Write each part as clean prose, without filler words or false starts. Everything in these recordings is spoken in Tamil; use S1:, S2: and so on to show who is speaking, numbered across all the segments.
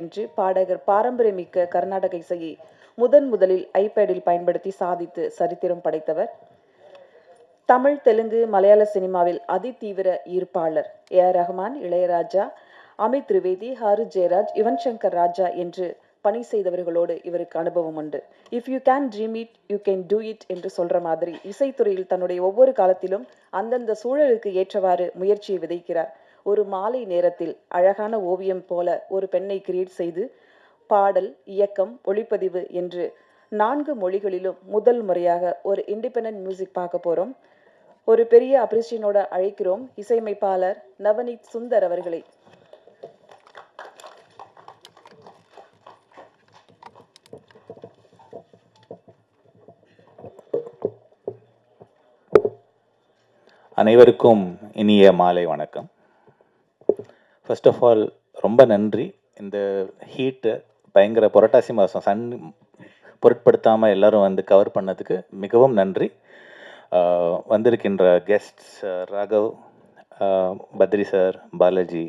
S1: என்று பாடகர் பாரம்பரியமிக்க கர்நாடக இசையை முதலில் ஐபேடில் பயன்படுத்தி சாதித்து சரித்திரம் படைத்தவர். தமிழ், தெலுங்கு, மலையாள சினிமாவில் அதிதீவிர ஈர்ப்பாளர். ஏ.ஆர். ரஹ்மான், இளையராஜா, அமித் திரிவேதி, ஹாரி ஜெயராஜ், யுவன் சங்கர் ராஜா என்று பணி செய்தவர்களோடு இவருக்கு அனுபவம் உண்டு. If you can dream it you can do it என்று சொல்ற மாதிரி இசைத்துறையில் தன்னுடைய ஒவ்வொரு காலத்திலும் அந்தந்த சூழலுக்கு ஏற்றவாறு முயற்சியை விதைக்கிறார். ஒரு மாலை நேரத்தில் அழகான ஓவியம் போல ஒரு பெண்ணை கிரியேட் செய்து பாடல், இயக்கம், ஒளிப்பதிவு என்று 4 மொழிகளிலும் முதல் முறையாக ஒரு இண்டிபெண்டன்ட் மியூசிக் பார்க்க போறோம். ஒரு பெரிய அப்ரிசியேஷனோட அழைக்கிறோம் இசையமைப்பாளர் நவநீத் சுந்தர் அவர்களை.
S2: அனைவருக்கும் இனிய மாலை வணக்கம். ஃபர்ஸ்ட் ஆஃப் ஆல் ரொம்ப நன்றி. இந்த ஹீட்டு பயங்கர புரட்டாசி மாதம் சன் பொருட்படுத்தாமல் எல்லோரும் வந்து கவர் பண்ணதுக்கு மிகவும் நன்றி. வந்திருக்கின்ற கெஸ்ட்ஸ் ராகவ், பத்ரி சார், பாலாஜி,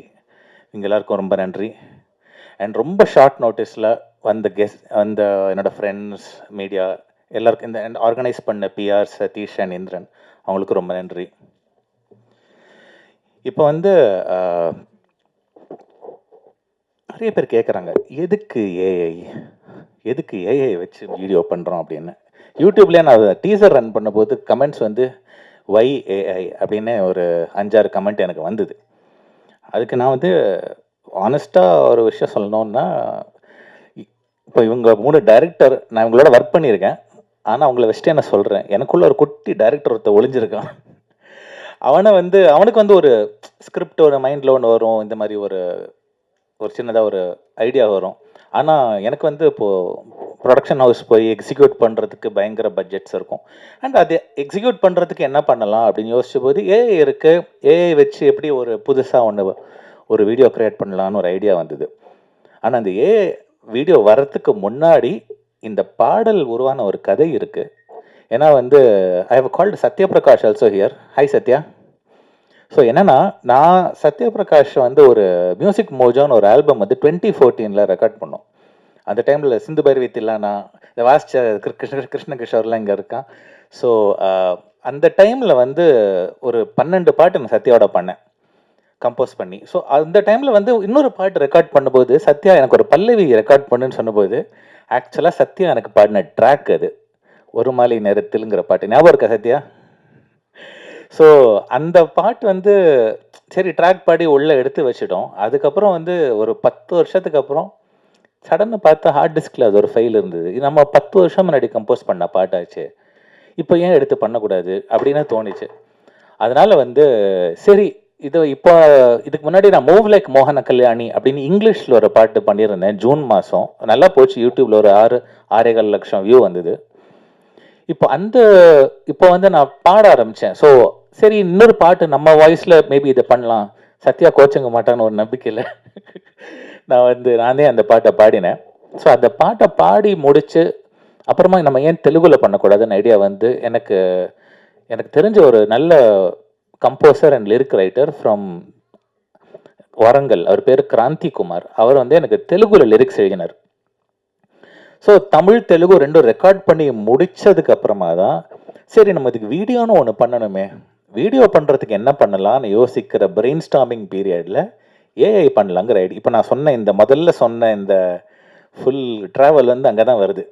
S2: இவங்க எல்லாருக்கும் ரொம்ப நன்றி. அண்ட் ரொம்ப ஷார்ட் நோட்டீஸில் வந்த என்னோடய ஃப்ரெண்ட்ஸ், மீடியா எல்லாருக்கும், இந்த ஆர்கனைஸ் பண்ண பிஆர், சதீஷ் அண்ட் இந்திரன், அவங்களுக்கு ரொம்ப நன்றி. இப்போ வந்து நிறைய பேர் கேட்குறாங்க, எதுக்கு ஏஐ வச்சு வீடியோ பண்ணுறோம் அப்படின்னு. யூடியூப்லேயே நான் டீசர் ரன் பண்ணும்போது கமெண்ட்ஸ் வந்து ஒய் ஏஐ அப்படின்னு ஒரு 5-6 கமெண்ட் எனக்கு வந்தது. அதுக்கு நான் வந்து ஆனஸ்ட்டாக ஒரு விஷயம் சொல்லணுன்னா, இப்போ இவங்க 3 டைரக்டர் நான் இவங்களோட ஒர்க் பண்ணியிருக்கேன். ஆனால் அவங்கள வச்சுட்டு என்ன சொல்கிறேன், எனக்குள்ள ஒரு குட்டி டைரக்டர் ஒருத்த ஒளிஞ்சிருக்கான். அவனுக்கு வந்து ஒரு ஸ்கிரிப்ட் ஒரு மைண்டில் ஒன்று வரும், இந்த மாதிரி ஒரு சின்னதாக ஒரு ஐடியா வரும். ஆனால் எனக்கு வந்து இப்போது ப்ரொடக்ஷன் ஹவுஸ் போய் எக்ஸிக்யூட் பண்ணுறதுக்கு பயங்கர பட்ஜெட்ஸ் இருக்கும். அண்ட் அதை எக்ஸிக்யூட் பண்ணுறதுக்கு என்ன பண்ணலாம் அப்படின்னு யோசிச்ச போது ஏஐ இருக்குது, ஏஐ வச்சு எப்படி ஒரு புதுசாக ஒரு வீடியோ க்ரியேட் பண்ணலான்னு ஒரு ஐடியா வந்தது. ஆனால் அந்த ஏஐ வீடியோ வர்றதுக்கு முன்னாடி இந்த பாடல் உருவான ஒரு கதை இருக்குது. ஏன்னா வந்து I have called Satyaprakash also here. Hi Satya. So என்னென்னா, நான் சத்யபிரகாஷ் வந்து ஒரு மியூசிக் மோஜோன்னு ஒரு ஆல்பம் வந்து 2014 ரெக்கார்ட் பண்ணோம். அந்த டைமில் சிந்து பைரவி தில்லானா, இந்த வாசிச்ச கிருஷ்ண கிஷோர்லாம் இங்கே இருக்கான். ஸோ அந்த டைமில் வந்து ஒரு 12 பாட்டு நான் சத்யாவோட பண்ணேன், கம்போஸ் பண்ணி. ஸோ அந்த டைமில் வந்து இன்னொரு பாட்டு ரெக்கார்ட் பண்ணும்போது சத்யா எனக்கு ஒரு பல்லவி ரெக்கார்ட் பண்ணுன்னு சொன்னபோது, ஆக்சுவலாக சத்யா எனக்கு பாடின ட்ராக் அது ஒரு மாலை நேரத்தில்ங்கிற பாட்டு. ஞாபகம் இருக்கா சத்யா? ஸோ அந்த பாட்டு வந்து சரி ட்ராக் பாடி உள்ளே எடுத்து வச்சிட்டோம். அதுக்கப்புறம் வந்து ஒரு 10 வருஷத்துக்கு அப்புறம் சடன்னு பார்த்தா ஹார்ட் டிஸ்கில் அது ஒரு ஃபைல் இருந்தது. நம்ம 10 வருஷம் முன்னாடி கம்போஸ் பண்ண பாட்டாச்சு, இப்போ ஏன் எடுத்து பண்ணக்கூடாது அப்படின்னு தோணிச்சு. அதனால் வந்து சரி இதுக்கு முன்னாடி நான் மூவ் லைக் மோகன கல்யாணி அப்படின்னு இங்கிலீஷில் ஒரு பாட்டு பண்ணியிருந்தேன் ஜூன் மாதம். நல்லா போச்சு, யூடியூப்பில் ஒரு 6.25 லட்சம் வியூ வந்தது. இப்போ வந்து நான் பாட ஆரம்பித்தேன். ஸோ சரி இன்னொரு பாட்டு நம்ம வாய்ஸில் மேபி இதை பண்ணலாம், சத்யா கோச்சங்க மாட்டான்னு ஒரு நம்பிக்கையில் நானே அந்த பாட்டை பாடினேன். ஸோ அந்த பாட்டை பாடி முடித்து அப்புறமா நம்ம ஏன் தெலுங்கில் பண்ணக்கூடாதுன்னு ஐடியா வந்து எனக்கு தெரிஞ்ச ஒரு நல்ல composer and lyric writer from Warangal, அவர் பேர் கிராந்தி குமார். அவர் வந்து எனக்கு தெலுங்குல லிரிக்ஸ் எழுதினார். ஸோ தமிழ் தெலுங்கு 2 ரெக்கார்ட் பண்ணி முடித்ததுக்கு அப்புறமா தான் சரி நம்ம இதுக்கு வீடியோன்னு ஒன்று பண்ணணுமே, வீடியோ பண்ணுறதுக்கு என்ன பண்ணலான்னு யோசிக்கிற பிரெயின் ஸ்டார்மிங் பீரியடில் ஏஐ பண்ணலாங்கிற ஐடியா. இப்போ நான் முதல்ல சொன்ன இந்த ஃபுல் ட்ராவல் வந்து அங்கே தான் வருது.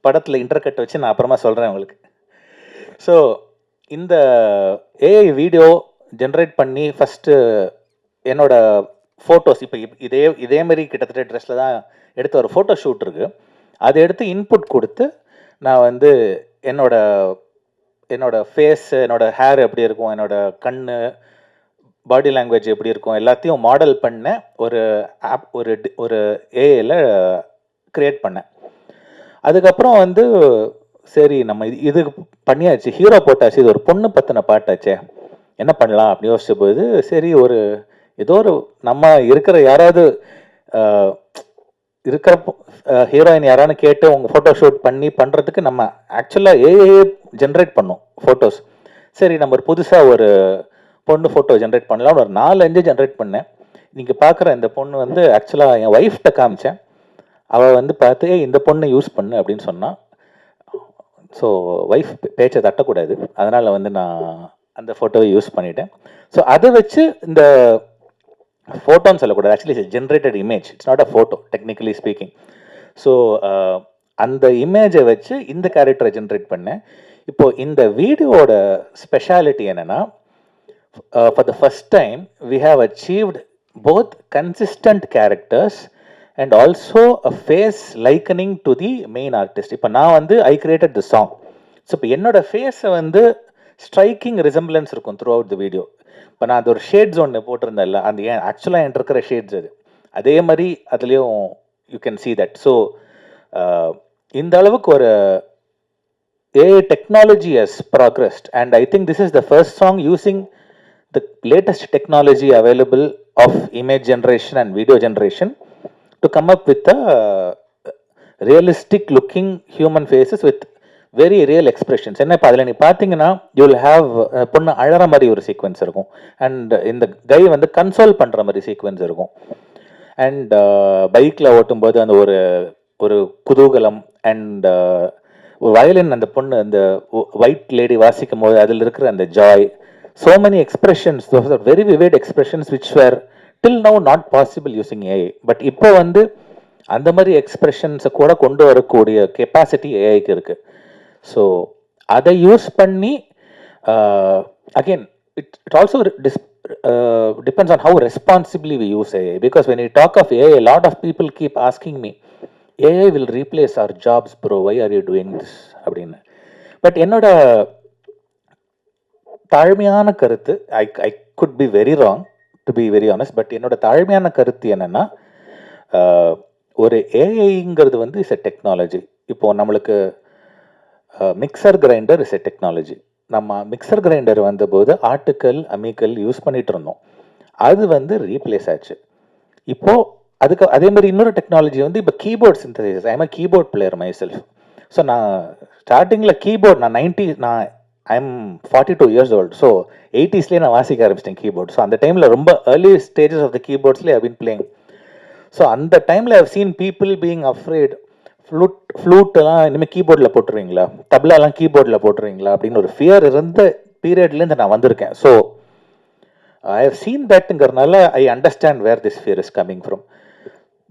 S2: படத்தில் இன்டர்கட் வச்சு நான் அப்புறமா சொல்கிறேன் உங்களுக்கு. ஸோ இந்த ஏஐ வீடியோ ஜென்ரேட் பண்ணி ஃபஸ்ட்டு என்னோட ஃபோட்டோஸ், இப்போ இதே மாதிரி கிட்டத்தட்ட ட்ரெஸ்ஸில் தான் எடுத்த ஒரு ஃபோட்டோ ஷூட் இருக்குது. அதை எடுத்து இன்புட் கொடுத்து நான் வந்து என்னோட ஃபேஸ், என்னோட ஹேர் எப்படி இருக்கும், என்னோட கண், பாடி லாங்குவேஜ் எப்படி இருக்கும் எல்லாத்தையும் மாடல் பண்ண ஒரு ஆப் ஒரு ஏஐயில் க்ரியேட் பண்ணேன். அதுக்கப்புறம் வந்து சரி நம்ம இது பண்ணியாச்சு, ஹீரோ போட்டாச்சு, இது ஒரு பொண்ணு பற்றின பாட்டாச்சே, என்ன பண்ணலாம் அப்படின்னு யோசிச்ச போது சரி ஏதோ ஒரு நம்ம இருக்கிற யாராவது இருக்கிற ஹீரோயின் யாரானு கேட்டு உங்கள் ஃபோட்டோ ஷூட் பண்ணுறதுக்கு நம்ம ஆக்சுவலாக ஏஐ ஜென்ரேட் பண்ணோம் ஃபோட்டோஸ். சரி நம்ம புதுசாக ஒரு பொண்ணு ஃபோட்டோ ஜென்ரேட் பண்ணலாம், ஒரு 4-5 ஜென்ரேட் பண்ணேன். நீங்கள் பார்க்குற இந்த பொண்ணு வந்து ஆக்சுவலாக என் ஒய்ஃப்கிட்ட காமிச்சேன். அவள் வந்து பார்த்து "ஏய், இந்த பொண்ணை யூஸ் பண்ணு அப்படின்னு சொன்னான். ஸோ ஒய்ஃப் பேச்சை தட்டக்கூடாது, அதனால் வந்து நான் அந்த ஃபோட்டோவை யூஸ் பண்ணிட்டேன். ஸோ அதை வச்சு இந்த ஃபோட்டோன்னு சொல்லக்கூடாது, actually generated image, it's not a photo technically speaking. So அந்த இமேஜை வச்சு இந்த கேரக்டரை ஜென்ரேட் பண்ணேன். இப்போது இந்த வீடியோவோட ஸ்பெஷாலிட்டி என்னென்னா, for the first time we have achieved both consistent characters and also a face likening to the main artist. இப்போ நான் வந்து I created the song. So இப்போ என்னோட ஃபேஸை வந்து ஸ்ட்ரைக்கிங் ரிசம்பிளன்ஸ் இருக்கும் த்ரூ அவுட் த வீடியோ. இப்போ நான் அது ஒரு ஷேட்ஸ் ஒன்று போட்டிருந்தேன்ல, அந்த ஏன் ஆக்சுவலாக என்கிட்ட இருக்கிற ஷேட்ஸ் அது அதே மாதிரி அதுலேயும் you can see that. So இந்த அளவுக்கு ஒரு AI technology has progressed, and I think this is the first song using the latest technology available of image generation and video generation to come up with a realistic looking human faces with very real expressions. என்ன இப்போ அதில் நீ பார்த்தீங்கன்னா you will have பொண்ணு அழற மாதிரி ஒரு சீக்வன்ஸ் இருக்கும், அண்ட் இந்த கை வந்து கன்சோல் பண்ணுற மாதிரி சீக்வன்ஸ் இருக்கும், அண்ட் பைக்கில் ஓட்டும்போது அந்த ஒரு குதூகலம், அண்ட் வயலின் அந்த பொண்ணு அந்த ஒயிட் லேடி வாசிக்கும் போது அதில் இருக்கிற அந்த Joy. So many expressions, those are very vivid expressions which were till now not possible using AI. But இப்போ வந்து அந்த மாதிரி எக்ஸ்பிரஷன்ஸை கூட கொண்டு வரக்கூடிய கெப்பாசிட்டி ஏஐக்கு இருக்கு. ஸோ அதை யூஸ் பண்ணி again it also depends on how responsibly we use AI, because when we talk of AI, a lot of people keep asking me, AI will replace our jobs bro, why are you doing this அப்படின்னு. பட் என்னோட தாழ்மையான கருத்து, ஐ could be very wrong to be very honest, but என்னோட தாழ்மையான கருத்து என்னன்னா, ஒரு ஏஐங்கிறது வந்து இஸ் எ டெக்னாலஜி. இப்போ நம்மளுக்கு mixer grinder is a technology. நம்ம மிக்சர் கிரைண்டர் வந்தபோது ஆட்டுக்கல் அம்மிக்கல் யூஸ் பண்ணிட்டு இருந்தோம், அது வந்து ரீப்ளேஸ் ஆச்சு. இப்போ அதுக்கு அதே மாதிரி இன்னொரு டெக்னாலஜி வந்து இப்போ keyboard synthesize. I am a keyboard player myself. So நான் ஸ்டார்டிங்கில் கீபோர்ட் நான் I am 42 years old. So 80sலேயே நான் வாசிக்க ஆரம்பிச்சிட்டேன் கீபோர்ட். ஸோ அந்த டைமில் ரொம்ப ஏர்லி ஸ்டேஜஸ் ஆஃப் த கீபோர்ட்ஸ்லேயே ஐ பீன் பிளேயிங். ஸோ அந்த டைமில் I have seen people being afraid, ஃப்ளூட்டெல்லாம் இனிமேல் கீபோர்டில் போட்டுருவீங்களா, தப்லாலாம் கீபோர்டில் போட்டுருவீங்களா அப்படின்னு ஒரு ஃபியர் இருந்த பீரியட்லேருந்து நான் வந்திருக்கேன். ஸோ ஐ ஹவ் சீன் தட்ங்கிறதுனால I understand where this fear is coming from.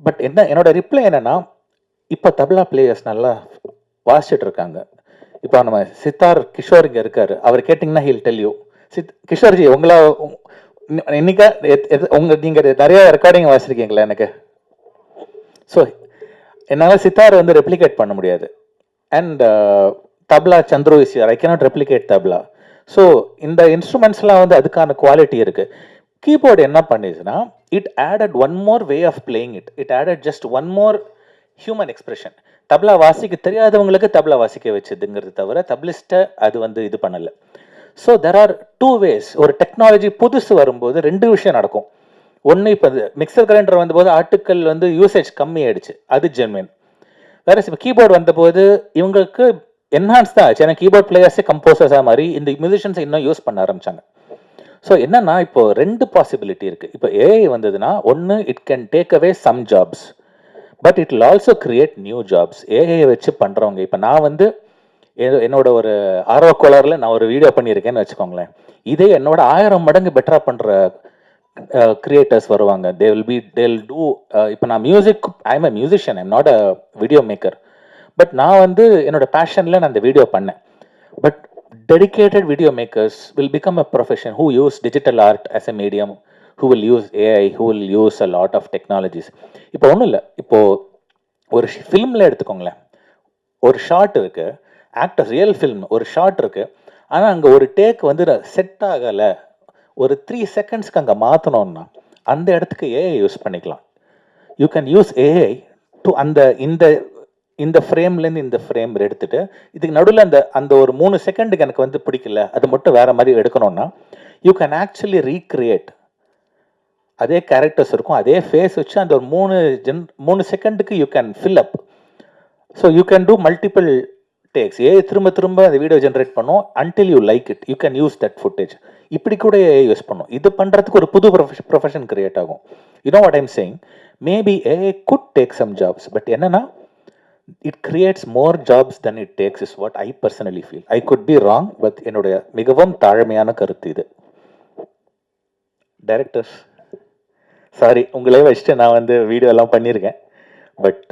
S2: But என்னோட ரிப்ளை என்னன்னா, இப்போ தப்லா பிளேயர்ஸ் நல்லா வாசிச்சுட்டு இருக்காங்க. இப்போ நம்ம சித்தார் கிஷோர் இங்கே இருக்காரு, அவர் கேட்டிங்கன்னா ஹீல் டெல் யூ. கிஷோர்ஜி உங்களா இன்னைக்கா நீங்கள் நிறைய ரெக்கார்டிங் வாசிருக்கீங்களா எனக்கு? ஸோ என்னால் சித்தார் வந்து ரெப்ளிகேட் பண்ண முடியாது, and tabla Chandru is here, I cannot replicate tabla. So இந்த இன்ஸ்ட்ருமெண்ட்ஸ்லாம் வந்து அதுக்கான குவாலிட்டி இருக்குது. கீபோர்டு என்ன பண்ணிச்சுன்னா, it added one more way of playing it, it added just one more human expression. Tabla வாசிக்க தெரியாதவங்களுக்கு தப்லா வாசிக்க வச்சதுங்கிறது தவிர தப்லிஸ்ட்டை அது வந்து இது பண்ணலை. So there are two ways. ஒரு டெக்னாலஜி புதுசு வரும்போது ரெண்டு விஷயம் நடக்கும். ஒன்று, இப்போ மிக்சர் கிரைண்டர் வந்தபோது ஆட்டுக்கள் வந்து யூசேஜ் கம்மி ஆயிடுச்சு, அது ஜென்வின். வேற இப்போ கீபோர்டு வந்தபோது இவங்களுக்கு என்ஹான்ஸ் தான் ஆச்சு, ஏன்னா கீபோர்ட் பிளேயர்ஸே கம்போசர்ஸாக மாதிரி இந்த மியூசிஷியன்ஸை இன்னும் யூஸ் பண்ண ஆரம்பிச்சாங்க. ஸோ என்னன்னா, இப்போ ரெண்டு பாசிபிலிட்டி இருக்குது. இப்போ ஏஐ வந்ததுன்னா, ஒன்று it can take away some jobs, but it will also create new jobs. AI வச்சு பண்ணுறவங்க, இப்போ நான் வந்து என்னோட ஒரு ஆர்வக்கோளாறில் நான் ஒரு வீடியோ பண்ணியிருக்கேன்னு வச்சுக்கோங்களேன், இதே என்னோட 1000 மடங்கு பெட்டராக பண்ணுற கிரியேட்டர்ஸ் வருவாங்க. They will do. இப்போ நான் music, I am a musician, I'm not a video maker, but நான் வந்து என்னோட பேஷனில் நான் அந்த வீடியோ பண்ணேன். But dedicated video makers will become a profession who use digital art as a medium, who will use AI, who will use a lot of technologies. இப்போ ஒன்றும் இல்லை, இப்போ ஒரு ஃபிலிமில் எடுத்துக்கோங்களேன், ஒரு ஷார்ட் இருக்கு, ஆக்டர் ரியல் ஃபில்ம் ஒரு ஷார்ட் இருக்கு, ஆனால் அங்கே ஒரு டேக் வந்து செட் ஆகலை, ஒரு 3 செகண்ட்ஸ்க்கு அங்கே மாற்றணும்னா அந்த இடத்துக்கு ஏஐ யூஸ் பண்ணிக்கலாம். You can use AI to இந்த ஃப்ரேம்லேருந்து இந்த ஃப்ரேம் எடுத்துட்டு, இதுக்கு நடுவில் அந்த ஒரு 3 செகண்டுக்கு எனக்கு வந்து பிடிக்கல, அது மட்டும் வேற மாதிரி எடுக்கணும்னா யூ கேன் ஆக்சுவலி ரீக்ரியேட். அதே கேரக்டர்ஸ் இருக்கும், அதே ஃபேஸ் வச்சு அந்த ஒரு 3 செகண்டுக்கு you can fill up. So you can do multiple takes. திரும்ப அந்த வீடியோ ஜென்ரேட் பண்ணும் until you like it. You can use that footage. இப்படி கூட ஏஐ யூஸ் பண்ணும். இது பண்ணுறதுக்கு ஒரு புது ப்ரொஃபஷன் கிரியேட் ஆகும். You know what I'm saying? Maybe AI could take some jobs, but என்னன்னா it creates more jobs then it takes is what I personally feel. I could be wrong, but என்னுடைய மிகவும் தாழ்மையான கருத்து இது. டைரக்டர்ஸ், சாரி உங்களே வச்சுட்டு நான் வந்து வீடியோ எல்லாம் பண்ணியிருக்கேன், but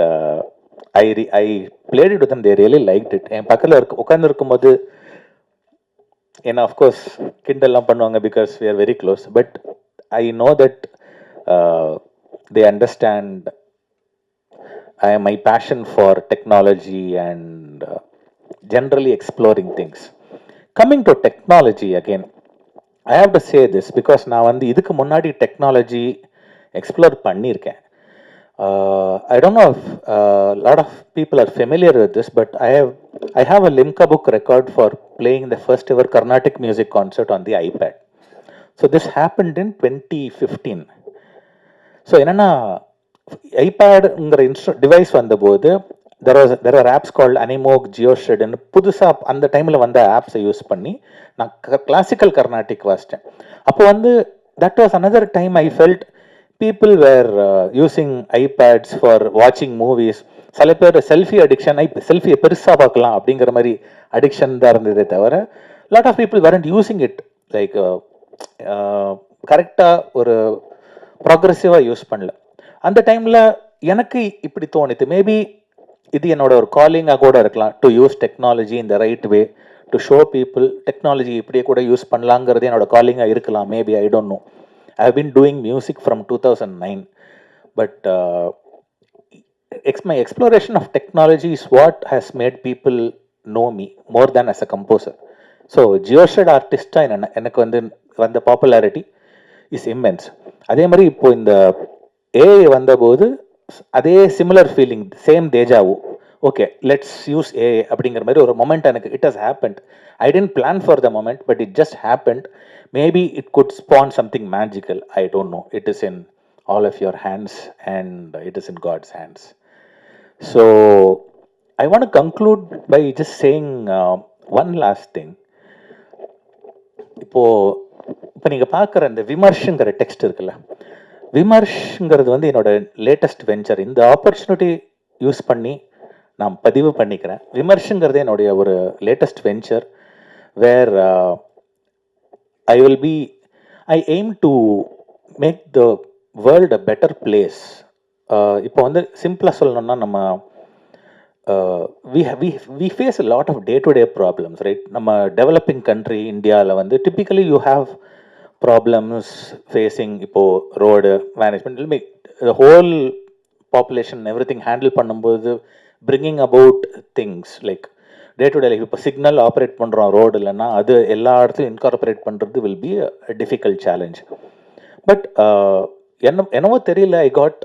S2: I played it with they really liked it. என் பக்கத்தில் உட்காந்து இருக்கும்போது ஏன்னா அஃப்கோர்ஸ் கிண்டல்லாம் பண்ணுவாங்க because we are very close, but I know that they understand my passion for technology and generally exploring things. Coming to technology again, I have to say this because நான் வந்து இதுக்கு முன்னாடி டெக்னாலஜி எக்ஸ்ப்ளோர் பண்ணியிருக்கேன். I don't know if a lot of people are familiar with this, but I have a Limca book record for playing the first ever Carnatic music concert on the iPad. So this happened in 2015. So என்னன்னா ஐபேடுங்கிற டிவைஸ் வந்தபோது there are apps called Animoog, Geoshred ன்னு புதுசாக அந்த டைமில் வந்த ஆப்ஸை யூஸ் பண்ணி நான் கிளாசிக்கல் கர்நாடிக் வாசித்தேன். அப்போ வந்து that was another time I felt people were using iPads for வாட்சிங் மூவிஸ். சில பேர் செல்ஃபி அடிக்ஷன், செல்ஃபியை பெருசாக பார்க்கலாம் அப்படிங்கிற மாதிரி அடிக்ஷன் தான் இருந்ததே தவிர lot of people weren't using it like கரெக்டாக ஒரு ப்ராக்ரெசிவாக யூஸ் பண்ணல. அந்த டைமில் எனக்கு இப்படி தோணுது, மேபி இது என்னோட ஒரு காலிங்காக கூட இருக்கலாம், to use technology in the right way to show people technology இப்படியே கூட யூஸ் பண்ணலாங்கிறது என்னோட காலிங்காக இருக்கலாம். Maybe I don't know. I have been doing music from 2009, but my exploration of technology is what has made people know me more than as a composer. So ஜியோஷெட் ஆர்டிஸ்டாக எனக்கு வந்து வந்த பாப்புலாரிட்டி இஸ் இம்மென்ஸ். அதே மாதிரி இப்போ இந்த ஏஐ வந்தபோது அதே similar feeling, same deja vu. Okay, let's use AI அப்படிங்கிற மாதிரி ஒரு மொமெண்ட் எனக்கு it has happened. I didn't plan for the moment, but it just happened. Maybe it could spawn something magical, I don't know. It is in all of your hands and it is in God's hands. So I want to conclude by just saying one last thing. இப்போ நீங்கள் பார்க்குற இந்த விமர்ஷங்கிற டெக்ஸ்ட் இருக்குல்ல, விமர்ஷ்ங்கிறது வந்து என்னோட லேட்டஸ்ட் வெஞ்சர். இந்த ஆப்பர்ச்சுனிட்டி யூஸ் பண்ணி நான் பதிவு பண்ணிக்கிறேன். விமர்ஷங்கிறது என்னுடைய ஒரு latest venture where I aim to make the world a better place. இப்போ வந்து சிம்பிளாக சொல்லணும்னா நம்ம we face a lot of day-to-day problems, right? நம்ம டெவலப்பிங் கண்ட்ரி இந்தியாவில் வந்து typically you have problems facing. இப்போது road management, the whole population everything handle பண்ணும்போது bringing about things like day to day life. இப்போ சிக்னல் ஆப்ரேட் பண்ணுறோம் ரோடு இல்லைன்னா அது எல்லா இடத்துலையும் இன்கார்பரேட் பண்ணுறது will be a difficult challenge. But என்னவோ தெரியல, ஐ காட்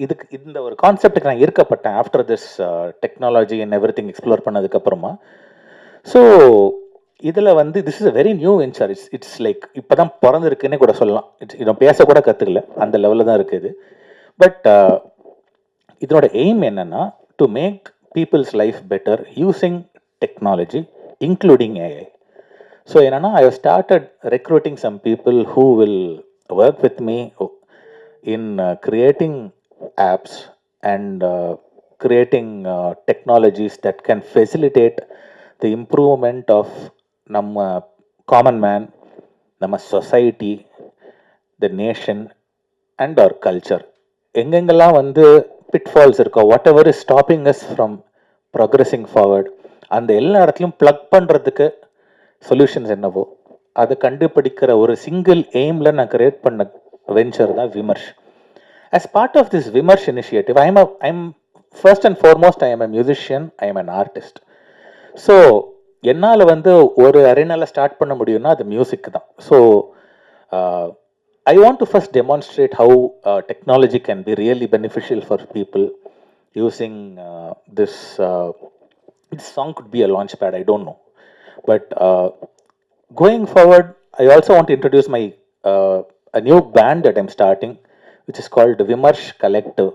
S2: இதுக்கு இந்த ஒரு கான்செப்டுக்கு நான் ஈர்க்கப்பட்டேன் after this technology and everything explore பண்ணதுக்கப்புறமா. ஸோ இதில் வந்து this is a very new venture. It's like இப்போ தான் பிறந்திருக்குன்னே கூட சொல்லலாம். இதை பேசக்கூட கற்றுக்கல, அந்த லெவலில் தான் இருக்குது. பட் இதனோட எய்ம் என்னென்னா to make people's life better using technology including AI. So என்னென்னா I have started recruiting some people who will work with me in creating apps and creating technologies that can facilitate the improvement of நம்ம common man, நம்ம society, the nation and our culture. எங்கெங்கெல்லாம் வந்து pitfalls இருக்கோ, whatever is stopping us from progressing forward, அந்த எல்லா இடத்துலையும் plug பண்ணுறதுக்கு சொல்யூஷன்ஸ் என்னவோ அதை கண்டுபிடிக்கிற ஒரு சிங்கிள் எய்மில் நான் கிரியேட் பண்ண வெஞ்சர் தான் விமர்ஷ். As part of this Vimarsh initiative, I'm first and foremost, I am a musician, I am an artist. So என்னால் வந்து ஒரு அரேனால ஸ்டார்ட் பண்ண முடியும்னா அது மியூசிக் தான். So I want to first demonstrate how technology can be really beneficial for people using this song could be a launch pad, I don't know. But going forward, I also want to introduce my a new band that I'm starting, which is called Vimarsh Collective.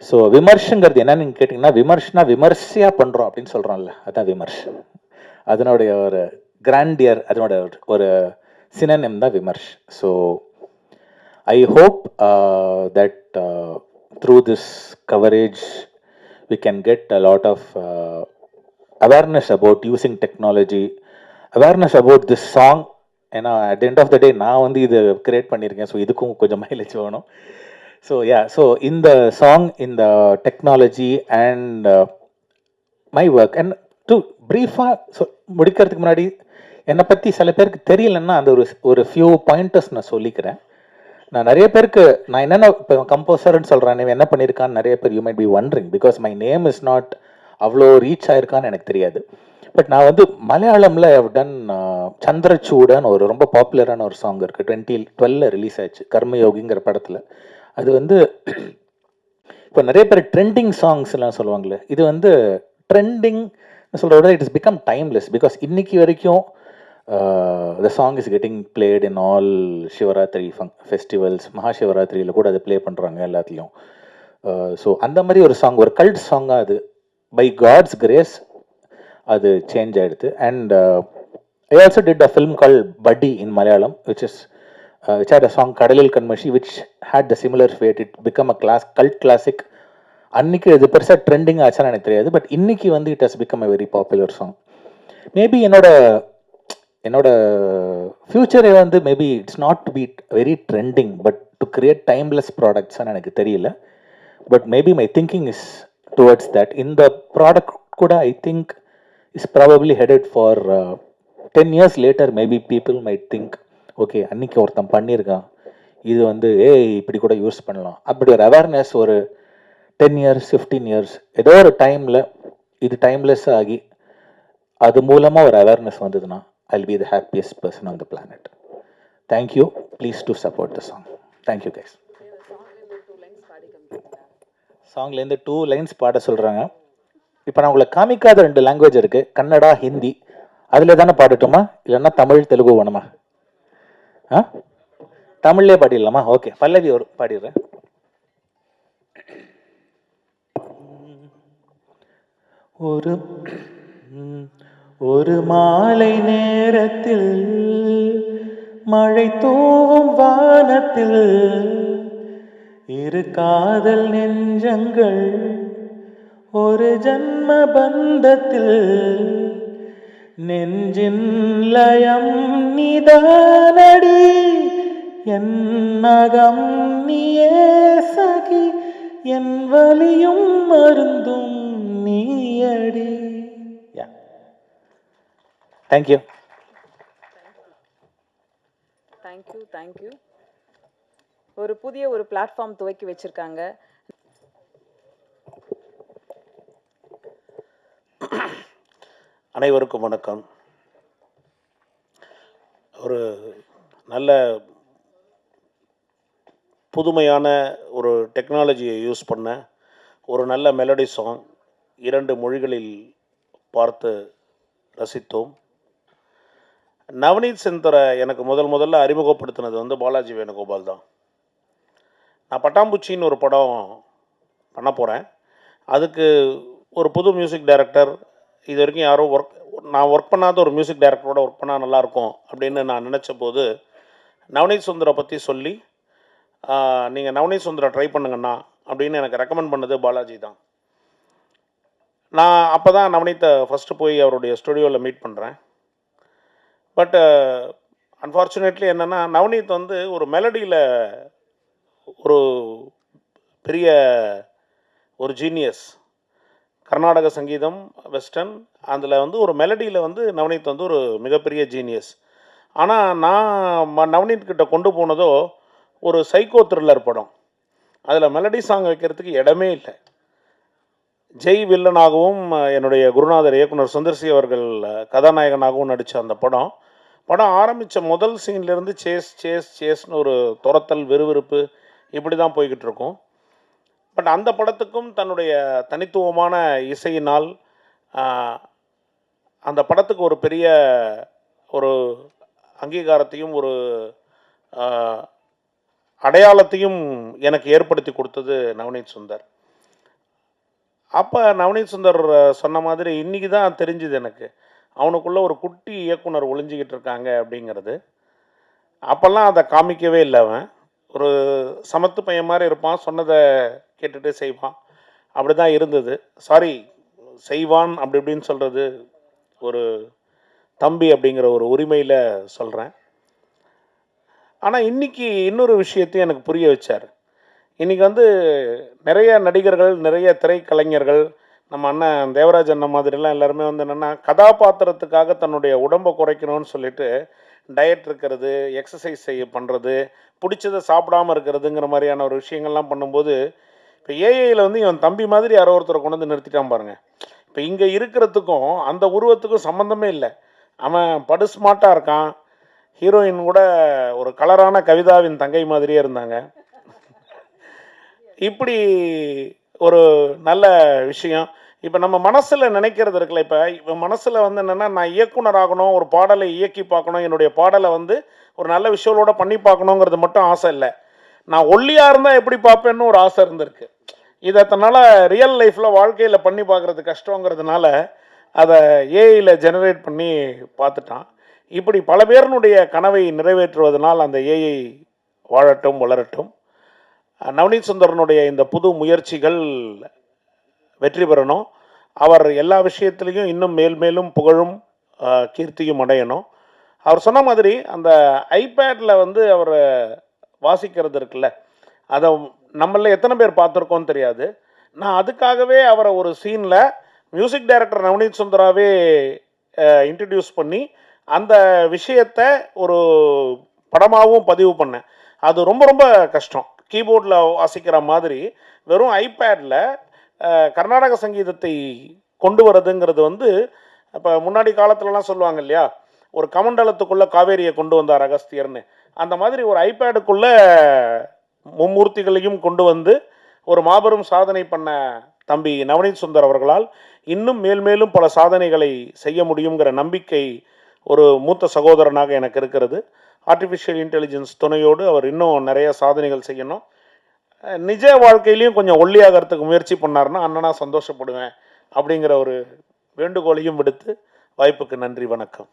S2: So விமர்ஷங்கிறது என்னன்னு கேட்டிங்கன்னா, விமர்ஷ்னா விமர்சையாக பண்ணுறோம் அப்படின்னு சொல்கிறோம்ல, அதுதான் விமர்ஷ். அதனுடைய ஒரு கிராண்டியர், அதனோட ஒரு சினனம் தான் Vimarsh. So I hope that through this coverage, we can get a lot of awareness about using technology, awareness about this song. ஏன்னா at the end of the day நான் வந்து இது கிரியேட் பண்ணியிருக்கேன். ஸோ இதுக்கும் கொஞ்சம் மைலேஜ் வேணும். ஸோ ஸோ இந்த சாங், இந்த technology and my work and to ப்ரீஃபாக முடிக்கிறதுக்கு முன்னாடி என்னை பற்றி சில பேருக்கு தெரியலன்னா அந்த ஒரு ஃபியூ பாயிண்டர்ஸ் நான் சொல்லிக்கிறேன். நான் நிறைய பேருக்கு நான் என்னென்ன இப்போ கம்போசர்னு சொல்கிறேன், நீ என்ன பண்ணியிருக்கான்னு நிறைய பேர் you might be wondering because my name is not அவ்வளோ ரீச் ஆயிருக்கான்னு எனக்கு தெரியாது. பட் நான் வந்து மலையாளமில் ஹவ் டன் சந்திரச்சூடன்னு ஒரு ரொம்ப பாப்புலரான ஒரு சாங் இருக்குது, 2012 ரிலீஸ் ஆச்சு, கர்மயோகிங்கிற படத்தில். அது வந்து இப்போ நிறைய பேர் ட்ரெண்டிங் சாங்ஸ்லாம் சொல்லுவாங்களே, இது வந்து ட்ரெண்டிங் சொல்கிறத விட it is become timeless because இன்னைக்கு வரைக்கும் the song is getting played in all Shivaratri festivals, மகாசிவராத்திரியில் கூட அதை ப்ளே பண்ணுறாங்க எல்லாத்துலேயும். ஸோ அந்த மாதிரி ஒரு சாங், ஒரு கல்ட் சாங்காக அது பை காட்ஸ் கிரேஸ் அது சேஞ்ச் ஆகிடுது. And I also did a film கால் பட்டி இன் Malayalam which had a song கடலில் கண்மஷி which had the similar fate. It become a cult classic. அன்னைக்கு இது பெருசாக ட்ரெண்டிங் ஆச்சான்னு எனக்கு தெரியாது, பட் இன்னைக்கு வந்து it has become a very popular song. Maybe என்னோட ஃப்யூச்சரே வந்து maybe it's not to be very trending but to create timeless ப்ராடக்ட்ஸ்ன்னு எனக்கு தெரியல. But maybe my thinking is towards that. இந்த ப்ராடக்ட் கூட I think is probably headed for 10 years later maybe people might think okay அன்னைக்கு ஒருத்தன் பண்ணியிருக்கான், இது வந்து இப்படி கூட யூஸ் பண்ணலாம். அப்படி ஒரு அவேர்னஸ் ஒரு 10 years 15 years ஏதோ ஒரு டைமில் இது டைம்லெஸ் ஆகி அது மூலமாக ஒரு அவேர்னஸ் வந்ததுன்னா I'll be the happiest person on the planet. Thank you. Please do support the song. Thank you guys. சாங்லேருந்து 2 lines பாட சொல்கிறாங்க. இப்போ நான் உங்களை காமிக்காத 2 லாங்குவேஜ் இருக்குது, கன்னடா ஹிந்தி. அதில் தானே பாடட்டுமா இல்லைன்னா தமிழ் தெலுங்கு வேணுமா? தமிழ்லேயே பாடிடலாமா? ஓகே, பல்லவி ஒரு பாடிடுறேன். ஒரு மாலை நேரத்தில் மழை தூவும் வானத்தில் இரு காதல் நெஞ்சங்கள் ஒரு ஜன்ம பந்தத்தில் நெஞ்சின் லயம் நிதானடி என் நகம் நீயே சகி என் வலியும் மருந்தும் நீயடி. Thank you.
S1: Thank you. ஒரு புதிய ஒரு பிளாட்ஃபார்ம் துவக்கி வச்சிருக்காங்க.
S3: அனைவருக்கும் வணக்கம். ஒரு நல்ல புதுமையான ஒரு டெக்னாலஜியை யூஸ் பண்ண ஒரு நல்ல மெலடி சாங் 2 மொழிகளில் பார்த்து ரசித்தோம். நவநீத் செந்தரை எனக்கு முதல்ல அறிமுகப்படுத்தினது வந்து பாலாஜி வேணுகோபால் தான். நான் பட்டாம்பூச்சின்னு ஒரு படம் பண்ண போகிறேன். அதுக்கு ஒரு புது மியூசிக் டைரக்டர், இது வரைக்கும் யாரும் நான் ஒர்க் பண்ணாத ஒரு மியூசிக் டைரக்டரோட ஒர்க் பண்ணால் நல்லாயிருக்கும் அப்படின்னு நான் நினச்ச போது நவநீத் சுந்தரை பற்றி சொல்லி நீங்கள் நவநீத் சுந்தரை ட்ரை பண்ணுங்கண்ணா அப்படின்னு எனக்கு ரெக்கமெண்ட் பண்ணது பாலாஜி தான். நான் அப்போ தான் நவநீத்தை ஃபஸ்ட்டு போய் அவருடைய ஸ்டுடியோவில் மீட் பண்ணுறேன். பட் அன்ஃபார்ச்சுனேட்லி என்னென்னா நவநீத் வந்து ஒரு மெலடியில் ஒரு பெரிய ஒரு ஜீனியஸ். கர்நாடக சங்கீதம், வெஸ்டர்ன், அதில் வந்து ஒரு மெலடியில் வந்து நவநீத் வந்து ஒரு மிகப்பெரிய ஜீனியஸ். ஆனால் நான் நவநீத் கிட்ட கொண்டு போனதோ ஒரு சைக்கோ த்ரில்லர் படம். அதில் மெலடி சாங் வைக்கிறதுக்கு இடமே இல்லை. ஜெய் வில்லனாகவும் என்னுடைய குருநாதர் இயக்குனர் சுந்தர்சி அவர்கள் கதாநாயகனாகவும் நடித்த அந்த படம் ஆரம்பித்த முதல் சீன்லேருந்து சேஸ்னு ஒரு துரத்தல், விறுவிறுப்பு இப்படி தான் போய்கிட்டு இருக்கும். பட் அந்த படத்துக்கும் தன்னுடைய தனித்துவமான இசையினால் அந்த படத்துக்கு ஒரு பெரிய ஒரு அங்கீகாரத்தையும் ஒரு அடையாளத்தையும் எனக்கு ஏற்படுத்தி கொடுத்தது நவநீத் சுந்தர். அப்போ நவநீத் சுந்தர் சொன்ன மாதிரி இன்றைக்கி தான் தெரிஞ்சுது எனக்கு அவனுக்குள்ளே ஒரு குட்டி இயக்குனர் ஒளிஞ்சிக்கிட்டு இருக்காங்க அப்படிங்கிறது. அப்போல்லாம் அதை காமிக்கவே இல்லை அவன். ஒரு சமத்து பையன் மாதிரி இருப்பான், சொன்னதை கேட்டுட்டு செய்வான். அப்படி தான் இருந்தது. சாரி, செய்வான் அப்படி இப்படின்னு சொல்கிறது ஒரு தம்பி அப்படிங்கிற ஒரு உரிமையில் சொல்கிறேன். ஆனால் இன்றைக்கி இன்னொரு விஷயத்தையும் எனக்கு புரிய வச்சார். இன்றைக்கி வந்து நிறைய நடிகர்கள், நிறைய திரைக்கலைஞர்கள், நம்ம அண்ணன் தேவராஜ் அண்ணன் மாதிரிலாம் எல்லாருமே வந்து என்னென்னா, கதாபாத்திரத்துக்காக தன்னுடைய உடம்பை குறைக்கணும்னு சொல்லிட்டு டயட் இருக்கிறது, எக்ஸசைஸ் பண்ணுறது, பிடிச்சதை சாப்பிடாமல் இருக்கிறதுங்கிற மாதிரியான ஒரு விஷயங்கள்லாம் பண்ணும்போது, இப்போ ஏஐயில் வந்து இவன் தம்பி மாதிரி யாரோ ஒருத்தரை கொண்டு வந்து நிறுத்திட்டான் பாருங்கள். இப்போ இங்கே இருக்கிறதுக்கும் அந்த உருவத்துக்கும் சம்மந்தமே இல்லை. அவன் படு ஸ்மார்ட்டாக இருக்கான். ஹீரோயின் கூட ஒரு கலரான கவிதாவின் தங்கை மாதிரியே இருந்தாங்க. இப்படி ஒரு நல்ல விஷயம். இப்போ நம்ம மனசில் நினைக்கிறது இருக்குல்ல, இப்போ மனசில் வந்து என்னென்னா, நான் இயக்குனர் ஆகணும், ஒரு பாடலை இயக்கி பார்க்கணும், என்னுடைய பாடலை வந்து ஒரு நல்ல விஷயங்களோட பண்ணி பார்க்கணுங்கிறது மட்டும் ஆசை இல்லை. நான் ஒல்லியாக இருந்தால் எப்படி பார்ப்பேன்னு ஒரு ஆசை இருந்திருக்கு. இதை தன்னால் ரியல் லைஃப்பில் வாழ்க்கையில் பண்ணி பார்க்குறது கஷ்டங்கிறதுனால அதை ஏஐயில் ஜெனரேட் பண்ணி பார்த்துட்டான். இப்படி பல பேருனுடைய கனவை நிறைவேற்றுவதனால் அந்த ஏஐ வாழட்டும், வளரட்டும். நவநீத் சுந்தரனுடைய இந்த புது முயற்சிகள் வெற்றி பெறணும். அவர் எல்லா விஷயத்துலேயும் இன்னும் மேல் மேலும் புகழும் கீர்த்தியும் அடையணும். அவர் சொன்ன மாதிரி அந்த ஐபேடில் வந்து அவர் வாசிக்கிறது இருக்குல்ல, அதை நம்மள எத்தனை பேர் பார்த்துருக்கோன்னு தெரியாது. நான் அதுக்காகவே அவரை ஒரு சீனில் மியூசிக் டைரக்டர் நவநீத் சுந்தராவே இன்ட்ரடியூஸ் பண்ணி அந்த விஷயத்தை ஒரு படமாகவும் பதிவு பண்ணேன். அது ரொம்ப ரொம்ப கஷ்டம். கீபோர்டில் வாசிக்கிற மாதிரி வெறும் ஐபேடில் கர்நாடக சங்கீதத்தை கொண்டு வரதுங்கிறது வந்து, இப்போ முன்னாடி காலத்துலலாம் சொல்லுவாங்க இல்லையா, ஒரு கமண்டலத்துக்குள்ளே காவேரியை கொண்டு வந்தார் அகஸ்தியர்னு. அந்த மாதிரி ஒரு ஐபேடுக்குள்ளே மும்மூர்த்திகளையும் கொண்டு வந்து ஒரு மாபெரும் சாதனை பண்ண தம்பி நவநீத் சுந்தர் அவர்களால் இன்னும் மேல் மேலும் பல சாதனைகளை செய்ய முடியுங்கிற நம்பிக்கை ஒரு மூத்த சகோதரனாக எனக்கு இருக்கிறது. ஆர்டிஃபிஷியல் இன்டெலிஜென்ஸ் துணையோடு அவர் இன்னும் நிறைய சாதனைகள் செய்யணும். நிஜ வாழ்க்கையிலையும் கொஞ்சம் ஒல்லியாகிறதுக்கு முயற்சி பண்ணார்னா அண்ணனா சந்தோஷப்படுவேன் அப்படிங்கிற ஒரு வேண்டுகோளையும் விடுத்து வாய்ப்புக்கு நன்றி, வணக்கம்.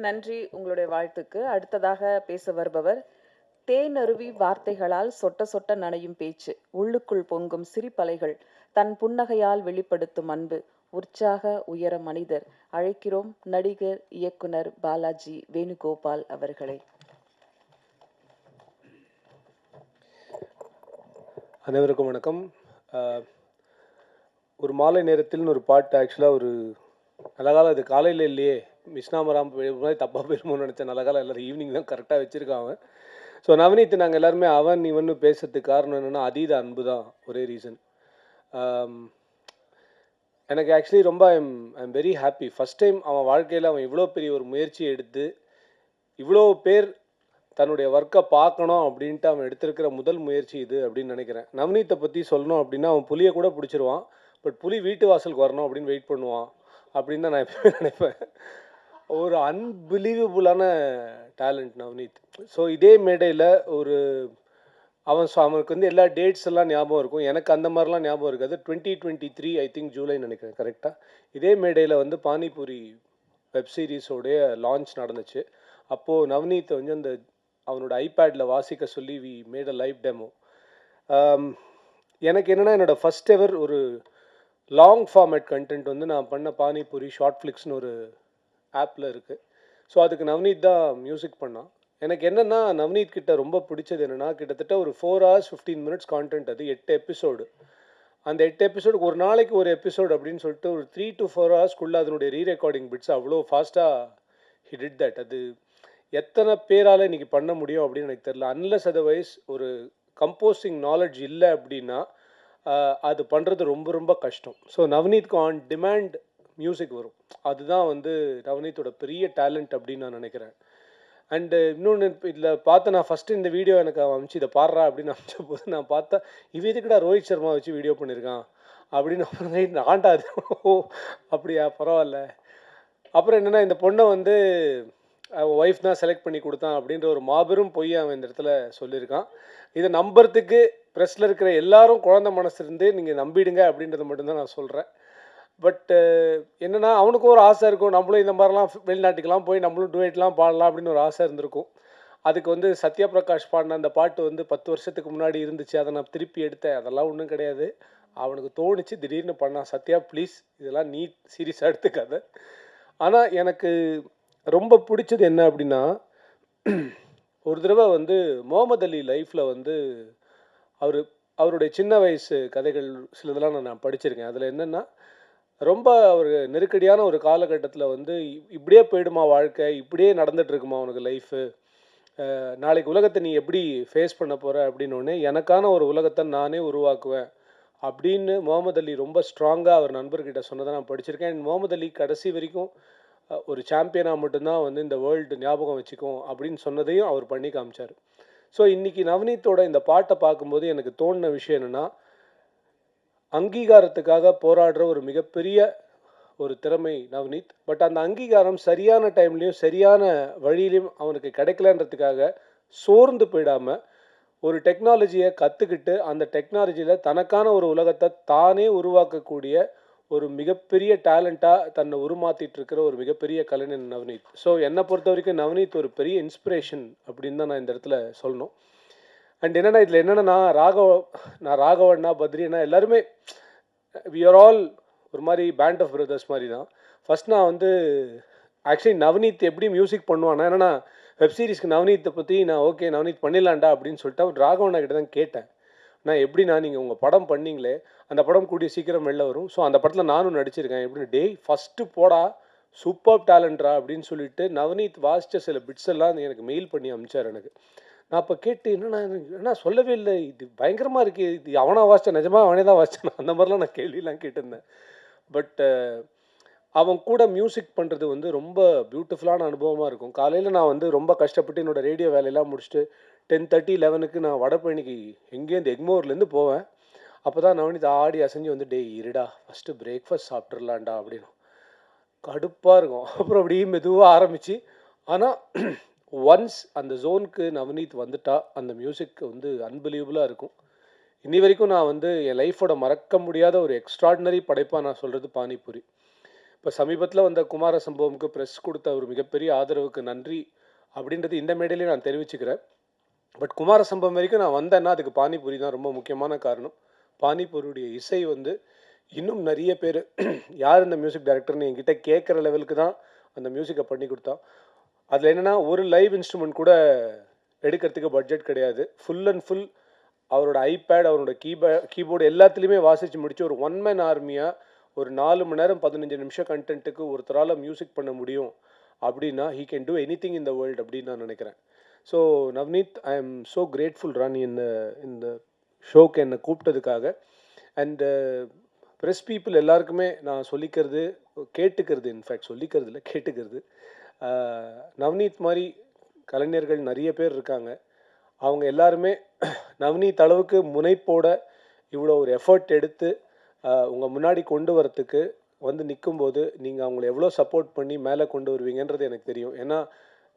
S1: நன்றி உங்களுடைய வாழ்த்துக்கு. அடுத்ததாக பேச வருபவர் தேனருவி வார்த்தைகளால் சொட்ட சொட்ட நனையும் பேச்சு, உள்ளுக்குள் பொங்கும் சிரிப்பலைகள், தன் புன்னகையால் வெளிப்படுத்தும் அன்பு, உற்சாக உயர மனிதர். அழைக்கிறோம் நடிகர் இயக்குனர் பாலாஜி வேணுகோபால் அவர்களை.
S4: அனைவருக்கும் வணக்கம். ஒரு மாலை நேரத்தில்னு ஒரு பாட்டு, ஆக்சுவலாக ஒரு நல்ல காலம், அது காலையில் இல்லையே, மிஸ்னாமராம் மாதிரி தப்பாக போயிருமோன்னு நினச்சேன். நல்ல காலம் எல்லோரும் ஈவினிங் தான் கரெக்டாக வச்சுருக்காங்க. ஸோ நவநீத் நாங்கள் எல்லாருமே அவன் இவன்னு பேசுறதுக்கு காரணம் என்னென்னா, அதீத அன்பு தான் ஒரே ரீசன். எனக்கு ஆக்சுவலி ரொம்ப I'm very happy. First time அவன் வாழ்க்கையில் அவன் இவ்வளோ பெரிய ஒரு முயற்சியை எடுத்து இவ்வளோ பேர் தன்னுடைய ஒர்க்கை பார்க்கணும் அப்படின்ட்டு அவன் எடுத்திருக்கிற முதல் முயற்சி இது அப்படின்னு நினைக்கிறேன். நவநீத்தை பற்றி சொல்லணும் அப்படின்னா, அவன் புலியை கூட பிடிச்சிருவான், பட் புலி வீட்டு வாசலுக்கு வரணும் அப்படின்னு வெயிட் பண்ணுவான் அப்படின்னு தான் நான் எப்பவுமே நினைப்பேன். ஒரு அன்பிலீவபுளான டேலண்ட் நவநீத். ஸோ இதே மேடையில் ஒரு அவனுக்கு வந்து எல்லா டேட்ஸ் எல்லாம் ஞாபகம் இருக்கும். எனக்கு அந்த மாதிரிலாம் ஞாபகம் இருக்காது. 2023 ஐ திங்க் ஜூலைன்னு நினைக்கிறேன் கரெக்டாக. இதே மேடையில் வந்து பானிபூரி வெப் சீரிஸோடைய லான்ச் நடந்துச்சு. அப்போது நவநீத் வந்து அந்த அவனோட ஐபேடில் வாசிக்க சொல்லி we made a live demo. எனக்கு என்னென்னா, என்னோடய ஃபஸ்ட் எவர் ஒரு லாங் ஃபார்மேட் கண்டென்ட் வந்து நான் பண்ண பானிபூரி ஷார்ட் ஃப்ளிக்ஸ்னு ஒரு ஆப்பில் இருக்குது. ஸோ அதுக்கு நவநீத் தான் மியூசிக் பண்ணான். எனக்கு என்னென்னா, நவநீத் கிட்ட ரொம்ப பிடிச்சது என்னென்னா, கிட்டத்தட்ட ஒரு 4 hours 15 minutes கான்டென்ட். அது 8 எபிசோடு. அந்த 8 எபிசோடுக்கு ஒரு நாளைக்கு ஒரு எபிசோடு அப்படின்னு சொல்லிட்டு ஒரு 3 to 4 hours அதனுடைய ரீரெக்கார்டிங் பிட்ஸ் அவ்வளோ ஃபாஸ்ட்டாக ஹி டிட் தட். அது எத்தனை பேரால் இன்றைக்கி பண்ண முடியும் அப்படின்னு எனக்கு தெரியல. அன்லெஸ் அதர்வைஸ் ஒரு கம்போசிங் நாலேஜ் இல்லை அப்படின்னா அது பண்ணுறது ரொம்ப ரொம்ப கஷ்டம். ஸோ நவநீத்க்கு ஆன் டிமாண்ட் மியூசிக் வரும். அதுதான் வந்து நவநீத்தோட பெரிய டேலண்ட் அப்படின்னு நான் நினைக்கிறேன். அண்டு இன்னொன்று இதில் பார்த்து, நான் ஃபஸ்ட்டு இந்த வீடியோ எனக்கு அவன் அனுப்பிச்சு இதை பாடுறா அப்படின்னு அனுப்பிச்ச போது நான் பார்த்தா, இவ இதுக்குடா ரோஹித் சர்மா வச்சு வீடியோ பண்ணியிருக்கான் அப்படின்னு அப்புறம் ஆண்டாது. ஓ அப்படியா, பரவாயில்ல. அப்புறம் என்னென்னா, இந்த பொண்ணை வந்து அவன் ஒய்ஃப் தான் செலக்ட் பண்ணி கொடுத்தான் அப்படின்ற ஒரு மாபெரும் பொய் அவன் இந்த இடத்துல சொல்லியிருக்கான். இதை நம்புறதுக்கு ப்ரெஸ்ஸில் இருக்கிற எல்லாரும் குழந்தை மனசு இருந்து நீங்கள் நம்பிடுங்க அப்படின்றத மட்டும்தான் நான் சொல்கிறேன். பட் என்னென்னா அவனுக்கும் ஒரு ஆசை இருக்கும், நம்மளும் இந்த மாதிரிலாம் வெளிநாட்டுக்கெலாம் போய் நம்மளும் டுவேட்லாம் பாடலாம் அப்படின்னு ஒரு ஆசை இருந்திருக்கும். அதுக்கு வந்து சத்யா பிரகாஷ் பாடின அந்த பாட்டு வந்து 10 வருஷத்துக்கு முன்னாடி இருந்துச்சு, அதை நான் திருப்பி எடுத்தேன். அதெல்லாம் ஒன்றும் கிடையாது, அவனுக்கு தோணுச்சு, திடீர்னு பண்ணான். சத்யா ப்ளீஸ் இதெல்லாம் நீ சீரியஸாக எடுத்துக்காத. ஆனால் எனக்கு ரொம்ப பிடிச்சது என்ன அப்படின்னா, ஒரு தடவை வந்து முகமது அலி லைஃப்பில் வந்து அவருடைய சின்ன வயசு கதைகள் சிலதெல்லாம் நான் படிச்சிருக்கேன். அதில் என்னென்னா, ரொம்ப ஒரு நெருக்கடியான ஒரு காலகட்டத்தில் வந்து இப்படியே போயிடுமா வாழ்க்கை, இப்படியே நடந்துகிட்ருக்குமா உனக்கு லைஃபு, நாளைக்கு உலகத்தை நீ எப்படி ஃபேஸ் பண்ண போகிற அப்படின்னோடனே, எனக்கான ஒரு உலகத்தை நானே உருவாக்குவேன் அப்படின்னு முகமது அலி ரொம்ப ஸ்ட்ராங்காக அவர் நண்பர்கிட்ட சொன்னதை நான் படிச்சிருக்கேன். அண்ட் முகமது அலி கடைசி வரைக்கும் ஒரு சாம்பியனாக மட்டும்தான் வந்து இந்த வேர்ல்டு ஞாபகம் வச்சுக்கும் அப்படின்னு சொன்னதையும் அவர் பண்ணி காமிச்சார். ஸோ இன்றைக்கி நவநீத்தோட இந்த பாட்டை பார்க்கும்போது எனக்கு தோணின விஷயம் என்னென்னா, அங்கீகாரத்துக்காக போராடுற ஒரு மிகப்பெரிய ஒரு திறமை நவநீத். பட் அந்த அங்கீகாரம் சரியான டைம்லேயும் சரியான வழியிலையும் அவனுக்கு கிடைக்கலன்றதுக்காக சோர்ந்து போயிடாமல் ஒரு டெக்னாலஜியை கற்றுக்கிட்டு அந்த டெக்னாலஜியில் தனக்கான ஒரு உலகத்தை தானே உருவாக்கக்கூடிய ஒரு மிகப்பெரிய டேலண்ட்டாக தன்னை உருமாற்றிட்டு இருக்கிற ஒரு மிகப்பெரிய கலைஞன் நவநீத். ஸோ என்னை பொறுத்த வரைக்கும் நவநீத் ஒரு பெரிய இன்ஸ்பிரேஷன் அப்படின்னு தான் நான் இந்த இடத்துல சொல்லணும். அண்ட் என்னென்னா, இதில் என்னென்னா, நான் ராகவண்ணா பத்ரினா எல்லாருமே வி ஆர் ஆல் ஒரு மாதிரி பேண்ட் ஆஃப் பிரதர்ஸ் மாதிரி தான். ஃபஸ்ட் நான் வந்து ஆக்சுவலி நவநீத் எப்படி மியூசிக் பண்ணுவானா, என்னென்னா வெப்சீரிஸ்க்கு நவநீத்தை பற்றி நான் ஓகே நவநீத் பண்ணிடலாண்டா அப்படின்னு சொல்லிட்டு அவர் ராகவண்ணா கிட்ட தான் கேட்டேன். நான் எப்படின்னா, நீங்கள் உங்கள் படம் பண்ணீங்களே, அந்த படம் கூடிய சீக்கிரம் வெளில வரும், ஸோ அந்த படத்தில் நானும் நடிச்சிருக்கேன் எப்படின்னு, டேய் ஃபஸ்ட்டு போடா சூப்பர் டேலண்ட்ரா அப்படின்னு சொல்லிட்டு நவநீத் வாசித்த சில பிட்ஸ் எல்லாம் எனக்கு மெயில் பண்ணி அனுப்பிச்சார் எனக்கு. நான் அப்போ கேட்டு என்ன சொல்லவே இல்லை, இது பயங்கரமாக இருக்குது, இது அவனா வாசித்தேன், நிஜமாக அவனே தான் வாசித்தேன், அந்த மாதிரிலாம் நான் கேள்வியெலாம் கேட்டிருந்தேன். பட் அவன் கூட மியூசிக் பண்ணுறது வந்து ரொம்ப பியூட்டிஃபுல்லான அனுபவமாக இருக்கும். காலையில் நான் வந்து ரொம்ப கஷ்டப்பட்டு என்னோடய ரேடியோ வேலையெல்லாம் முடிச்சுட்டு 10:30, 11க்கு நான் வடபழனிக்கு எங்கேருந்து எக்மோர்லேருந்து போவேன். அப்போ தான் நவநீத் ஆடி அசைஞ்சு வந்து, டே இருடா ஃபஸ்ட்டு பிரேக்ஃபாஸ்ட் சாப்பிட்றலாண்டா அப்படின்னு. கடுப்பாக இருக்கும். அப்புறம் அப்படியே மெதுவாக ஆரம்பித்து, ஆனால் ஒன்ஸ் அந்த ஜோனுக்கு நவநீத் வந்துட்டா அந்த மியூசிக் வந்து அன்பிலீவபுளாக இருக்கும். இன்னி வரைக்கும் நான் வந்து என் லைஃபோட மறக்க முடியாத ஒரு எக்ஸ்ட்ராடினரி படைப்பாக நான் சொல்கிறது பானிபூரி. இப்போ சமீபத்தில் வந்த குமார சம்பவமுக்கு ப்ரெஸ் கொடுத்த ஒரு மிகப்பெரிய ஆதரவுக்கு நன்றி அப்படின்றது இந்த மேடையிலே நான் தெரிவிச்சுக்கிறேன். பட் குமார சம்பவம் வரைக்கும் நான் வந்தேன்னா அதுக்கு பானிபூரி தான் ரொம்ப முக்கியமான காரணம். பானிபூரியுடைய இசை வந்து இன்னும் நிறைய பேர் யார் இந்த மியூசிக் டைரக்டர்னு என்கிட்ட கேட்குற லெவலுக்கு தான் அந்த மியூசிக்கை பண்ணி கொடுத்தான். அதில் என்னென்னா, ஒரு லைவ் இன்ஸ்ட்ருமெண்ட் கூட எடுக்கிறதுக்கு பட்ஜெட் கிடையாது. ஃபுல் அண்ட் ஃபுல் அவரோட ஐபேட், அவரோட கீபோர்டு எல்லாத்துலேயுமே வாசித்து முடித்து ஒரு ஒன் மேன் ஆர்மியாக ஒரு 4 மணி நேரம் 15 நிமிஷம் கண்டென்ட்டுக்கு ஒருத்தரால் மியூசிக் பண்ண முடியும் அப்படின்னா, he can do anything in the world அப்படின்னு நான் நினைக்கிறேன். So Navneet, I am so grateful Rani இந்த ஷோக்கு என்னை கூப்பிட்டதுக்காக. அண்டு ப்ரெஸ் பீப்புள் எல்லாருக்குமே நான் சொல்லிக்கிறது, கேட்டுக்கிறது, இன்ஃபேக்ட் சொல்லிக்கிறது இல்லை, கேட்டுக்கிறது, நவ்னீத் மாதிரி கலைஞர்கள் நிறைய பேர் இருக்காங்க. அவங்க எல்லாருமே நவ்னீத் அளவுக்கு முனைப்போட இவ்வளோ ஒரு எஃபர்ட் எடுத்து உங்கள் முன்னாடி கொண்டு வரத்துக்கு வந்து நிற்கும்போது நீங்கள் அவங்கள எவ்வளோ சப்போர்ட் பண்ணி மேலே கொண்டு வருவீங்கன்றது எனக்கு தெரியும். ஏன்னா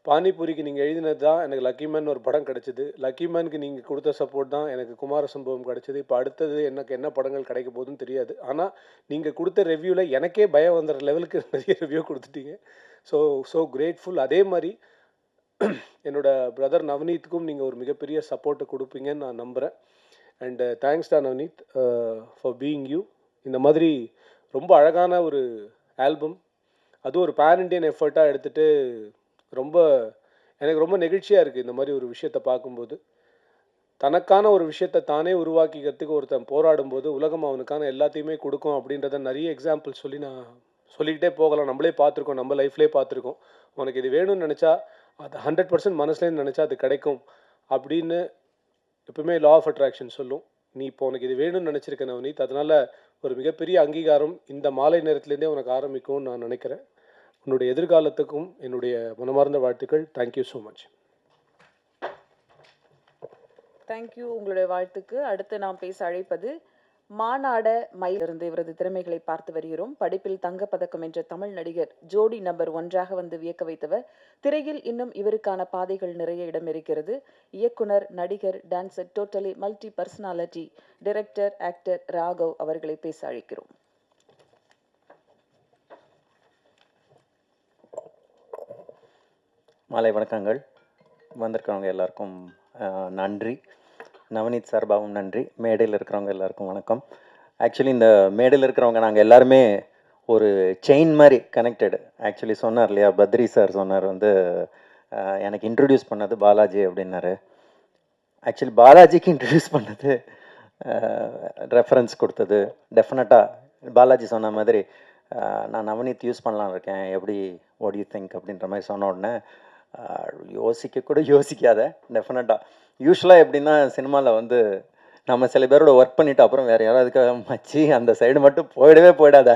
S4: பானிபூரிக்கு நீங்கள் எழுதினது தான் எனக்கு லக்கி மேன் ஒரு படம் கிடச்சிது. லக்கி மேனுக்கு நீங்கள் கொடுத்த சப்போர்ட் தான் எனக்கு குமார சம்பவம் கிடச்சிது. இப்போ அடுத்தது எனக்கு என்ன படங்கள் கிடைக்க போகுதுன்னு தெரியாது. ஆனால் நீங்கள் கொடுத்த ரிவ்யூவில் எனக்கே பயம் வந்துடுற லெவலுக்கு நிறைய ரிவ்யூ கொடுத்துட்டீங்க. So grateful. அதே மாதிரி என்னோட பிரதர் நவநீத்துக்கும் நீங்கள் ஒரு மிகப்பெரிய சப்போர்ட்டை கொடுப்பீங்கன்னு நான் நம்புகிறேன். அண்டு தேங்க்ஸ் டா நவநீத் ஃபார் பீயிங் யூ. இந்த மாதிரி ரொம்ப அழகான ஒரு ஆல்பம், அதுவும் ஒரு பேன் இண்டியன் எஃபர்ட்டாக எடுத்துகிட்டு எனக்கு ரொம்ப நெகிழ்ச்சியாக இருக்குது இந்த மாதிரி ஒரு விஷயத்தை பார்க்கும்போது. தனக்கான ஒரு விஷயத்தை தானே உருவாக்கிக்கிறதுக்கு ஒருத்தன் போராடும்போது உலகம் அவனுக்கான எல்லாத்தையுமே கொடுக்கும் அப்படின்றத நிறைய எக்ஸாம்பிள் சொல்லி நான் சொல்லிக்கிட்டே போகலாம். நம்மளே பார்த்துருக்கோம், நம்ம லைஃப்லேயே பார்த்துருக்கோம். உனக்கு இது வேணும்னு நினச்சா அது 100% மனசுலேருந்து நினச்சா அது கிடைக்கும் அப்படின்னு எப்பவுமே லா ஆஃப் அட்ராக்ஷன் சொல்லும். நீ இப்போ உனக்கு இது வேணும்னு நினச்சிருக்க நவநீத், அதனால் ஒரு மிகப்பெரிய அங்கீகாரம் இந்த மாலை நேரத்துலேருந்தே உனக்கு ஆரம்பிக்கும்னு நான் நினைக்கிறேன். உன்னுடைய எதிர்காலத்துக்கும் என்னுடைய மனமார்ந்த வாழ்த்துக்கள். Thank you so much.
S1: தேங்க்யூ, உங்களுடைய வாழ்த்துக்கு. அடுத்து நாம் பேச அழைப்பது மானாட மயிலிருந்து இவரது திறமைகளை பார்த்து வருகிறோம். படிப்பில் தங்கப்பதக்கம் என்ற தமிழ் நடிகர் ஜோடி நம்பர் 1 வந்து வியக்க வைத்தவர். திரையில் இன்னும் இவருக்கான பாதைகள் நிறைய இடம் இருக்கிறது. இயக்குனர், நடிகர், dancer, totally multi personality, director, actor Raghav அவர்களை பேச அழைக்கிறோம்.
S5: மாலை வணக்கங்கள். வந்திருக்கிறவங்க எல்லாருக்கும் நன்றி. நவநீத் சார்பாகவும் நன்றி. மேடையில் இருக்கிறவங்க எல்லாருக்கும் வணக்கம். ஆக்சுவலி இந்த மேடையில் இருக்கிறவங்க நாங்கள் எல்லாருமே ஒரு செயின் மாதிரி கனெக்டடு. ஆக்சுவலி சொன்னார் இல்லையா, பத்ரி சார் சொன்னார் வந்து எனக்கு இன்ட்ரடியூஸ் பண்ணது பாலாஜி அப்படின்னாரு. ஆக்சுவலி பாலாஜிக்கு இன்ட்ரடியூஸ் பண்ணது, ரெஃபரன்ஸ் கொடுத்தது டெஃபினட்டாக பாலாஜி சொன்ன மாதிரி நான் நவநீத் யூஸ் பண்ணலான்னு இருக்கேன், எப்படி வாட் யூ திங்க் அப்படின்ற மாதிரி சொன்ன உடனே யோசிக்க கூட யோசிக்காத, டெஃபினட்டாக. யூஸ்வலாக எப்படின்னா சினிமாவில் வந்து நம்ம சில பேரோட ஒர்க் பண்ணிவிட்டு அப்புறம் வேறு யாராவதுக்காக மச்சி அந்த சைடு மட்டும் போயிடவே போயிடாத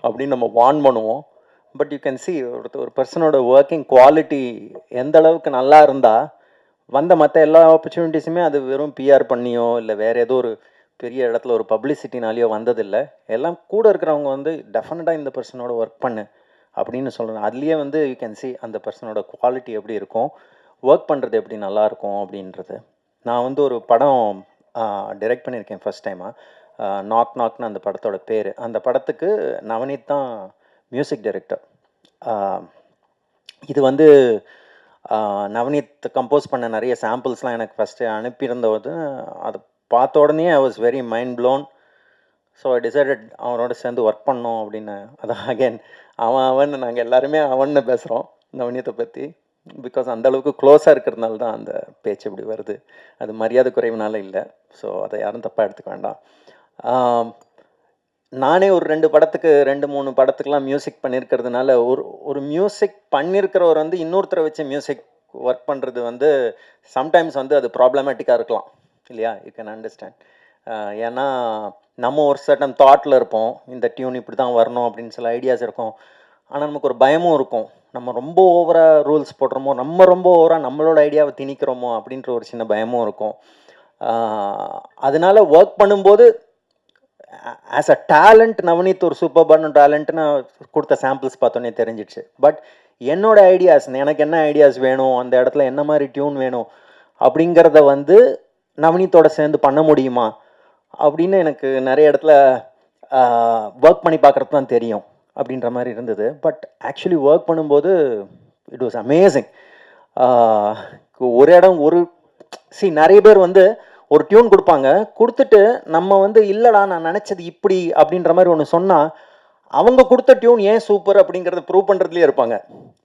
S5: அப்படின்னு நம்ம வார்ன் பண்ணுவோம். பட் யூ கேன் சி ஒரு பர்சனோட ஒர்க்கிங் குவாலிட்டி எந்த அளவுக்கு நல்லா இருந்தால் வந்த மற்ற எல்லா ஆப்பர்ச்சுனிட்டிஸுமே அது வெறும் பிஆர் பண்ணியோ இல்லை வேறு ஏதோ ஒரு பெரிய இடத்துல ஒரு பப்ளிசிட்டினாலேயோ வந்ததில்லை. எல்லாம் கூட இருக்கிறவங்க வந்து டெஃபினட்டாக இந்த பர்சனோட ஒர்க் பண்ணு அப்படின்னு சொல்லணும். அதுலேயே வந்து யூ கேன் சி அந்த பர்சனோட குவாலிட்டி எப்படி இருக்கும், ஒர்க் பண்ணுறது எப்படி நல்லாயிருக்கும் அப்படின்றது. நான் வந்து ஒரு படம் டைரக்ட் பண்ணியிருக்கேன் ஃபஸ்ட் டைமாக. நாக் நாக்னு அந்த படத்தோட பேர். அந்த படத்துக்கு நவநீத் தான் மியூசிக் டைரக்டர். இது வந்து நவநீத் கம்போஸ் பண்ண நிறைய சாம்பிள்ஸ்லாம் எனக்கு ஃபஸ்ட்டு அனுப்பியிருந்தபோது அதை பார்த்த உடனே ஐ was very mind blown. So I decided அவனோட சேர்ந்து ஒர்க் பண்ணோம் அப்படின்னு. அதான் அகேன் அவன் நாங்கள் எல்லாருமே அவன்னு பேசுகிறோம் நவநீத்தை பற்றி. பிகாஸ் அந்தளவுக்கு க்ளோஸாக இருக்கிறதுனால தான் அந்த பேச்சு இப்படி வருது. அது மரியாதை குறைவுனால இல்லை. ஸோ அதை யாரும் தப்பாக எடுத்துக்க வேண்டாம். நானே ஒரு 2 படத்துக்கு 2-3 படத்துக்கெலாம் மியூசிக் பண்ணியிருக்கிறதுனால ஒரு மியூசிக் பண்ணியிருக்கிறவர் வந்து இன்னொருத்தரை வச்சு மியூசிக் ஒர்க் பண்ணுறது வந்து சம்டைம்ஸ் வந்து அது ப்ராப்ளமேட்டிக்காக இருக்கலாம் இல்லையா? You can understand. ஏன்னா நம்ம ஒரு சர்டன் தாட்டில் இருப்போம், இந்த டியூன் இப்படி தான் வரணும் அப்படின்னு சில ஐடியாஸ் இருக்கும். ஆனால் நமக்கு ஒரு பயமும் இருக்கும், நம்ம ரொம்ப ஓவராக ரூல்ஸ் போடுறோமோ, நம்ம ரொம்ப ஓவராக நம்மளோட ஐடியாவை திணிக்கிறோமோ அப்படின்ற ஒரு சின்ன பயமும் இருக்கும். அதனால ஒர்க் பண்ணும்போது ஆஸ் அ டேலண்ட் நவநீத் ஒரு சூப்பர்பான டேலண்ட்னு கொடுத்த சாம்பிள்ஸ் பார்த்தோன்னே தெரிஞ்சிடுச்சு. பட் என்னோட ஐடியாஸ், எனக்கு என்ன ஐடியாஸ் வேணும், அந்த இடத்துல என்ன மாதிரி டியூன் வேணும் அப்படிங்கிறத வந்து நவநீத்தோட சேர்ந்து பண்ண முடியுமா அப்படின்னு எனக்கு நிறைய இடத்துல ஒர்க் பண்ணி பார்க்குறது தான் தெரியும் அப்படின்ற மாதிரி இருந்தது. பட் ஆக்சுவலி ஒர்க் பண்ணும்போது இட் வாஸ் அமேசிங். ஒரு இடம் நிறைய பேர் வந்து ஒரு டியூன் கொடுப்பாங்க, கொடுத்துட்டு நம்ம வந்து இல்லைடா நான் நினச்சது இப்படி அப்படின்ற மாதிரி ஒன்று சொன்னால் அவங்க கொடுத்த டியூன் ஏன் சூப்பர் அப்படிங்கிறத ப்ரூவ் பண்ணுறதுலேயே இருப்பாங்க.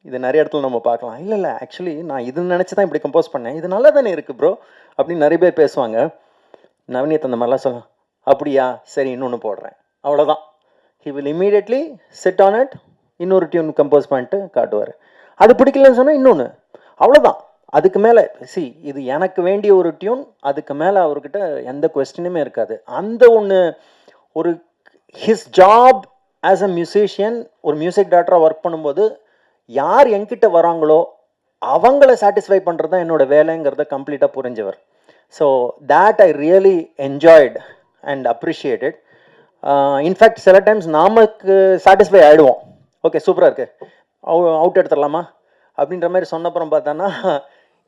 S5: இது நிறைய இடத்துல நம்ம பார்க்கலாம். இல்லை ஆக்சுவலி நான் இது நினச்சி தான் இப்படி கம்போஸ் பண்ணேன், இது நல்லா தானே இருக்குது ப்ரோ அப்படின்னு நிறைய பேர் பேசுவாங்க. நவநீத் அந்த மாதிரிலாம் சொல்லலாம், அப்படியா சரி இன்னொன்று போடுறேன், அவ்வளோதான். He will immediately sit on it, இன்னொரு டியூன் கம்போஸ் பண்ணிட்டு காட்டுவார். அது பிடிக்கலன்னு சொன்னால் இன்னொன்று, அவ்வளோதான். அதுக்கு மேலே இது எனக்கு வேண்டிய ஒரு டியூன், அதுக்கு மேலே அவர்கிட்ட எந்த கொஸ்டினுமே இருக்காது. அந்த ஒரு his job as a musician, ஒரு மியூசிக் டைரக்டராக ஒர்க் பண்ணும்போது யார் என்கிட்ட வராங்களோ அவங்கள சாட்டிஸ்ஃபை பண்ணுறது தான் என்னோட வேலைங்கிறத கம்ப்ளீட்டாக புரிஞ்சவர். So that I really enjoyed and appreciated. In fact சில டைம்ஸ் நமக்கு சாட்டிஸ்ஃபை ஆகிடுவோம், ஓகே சூப்பராக இருக்குது, அவுட் எடுத்துடலாமா அப்படின்ற மாதிரி சொன்னப்புறம் பார்த்தான்னா,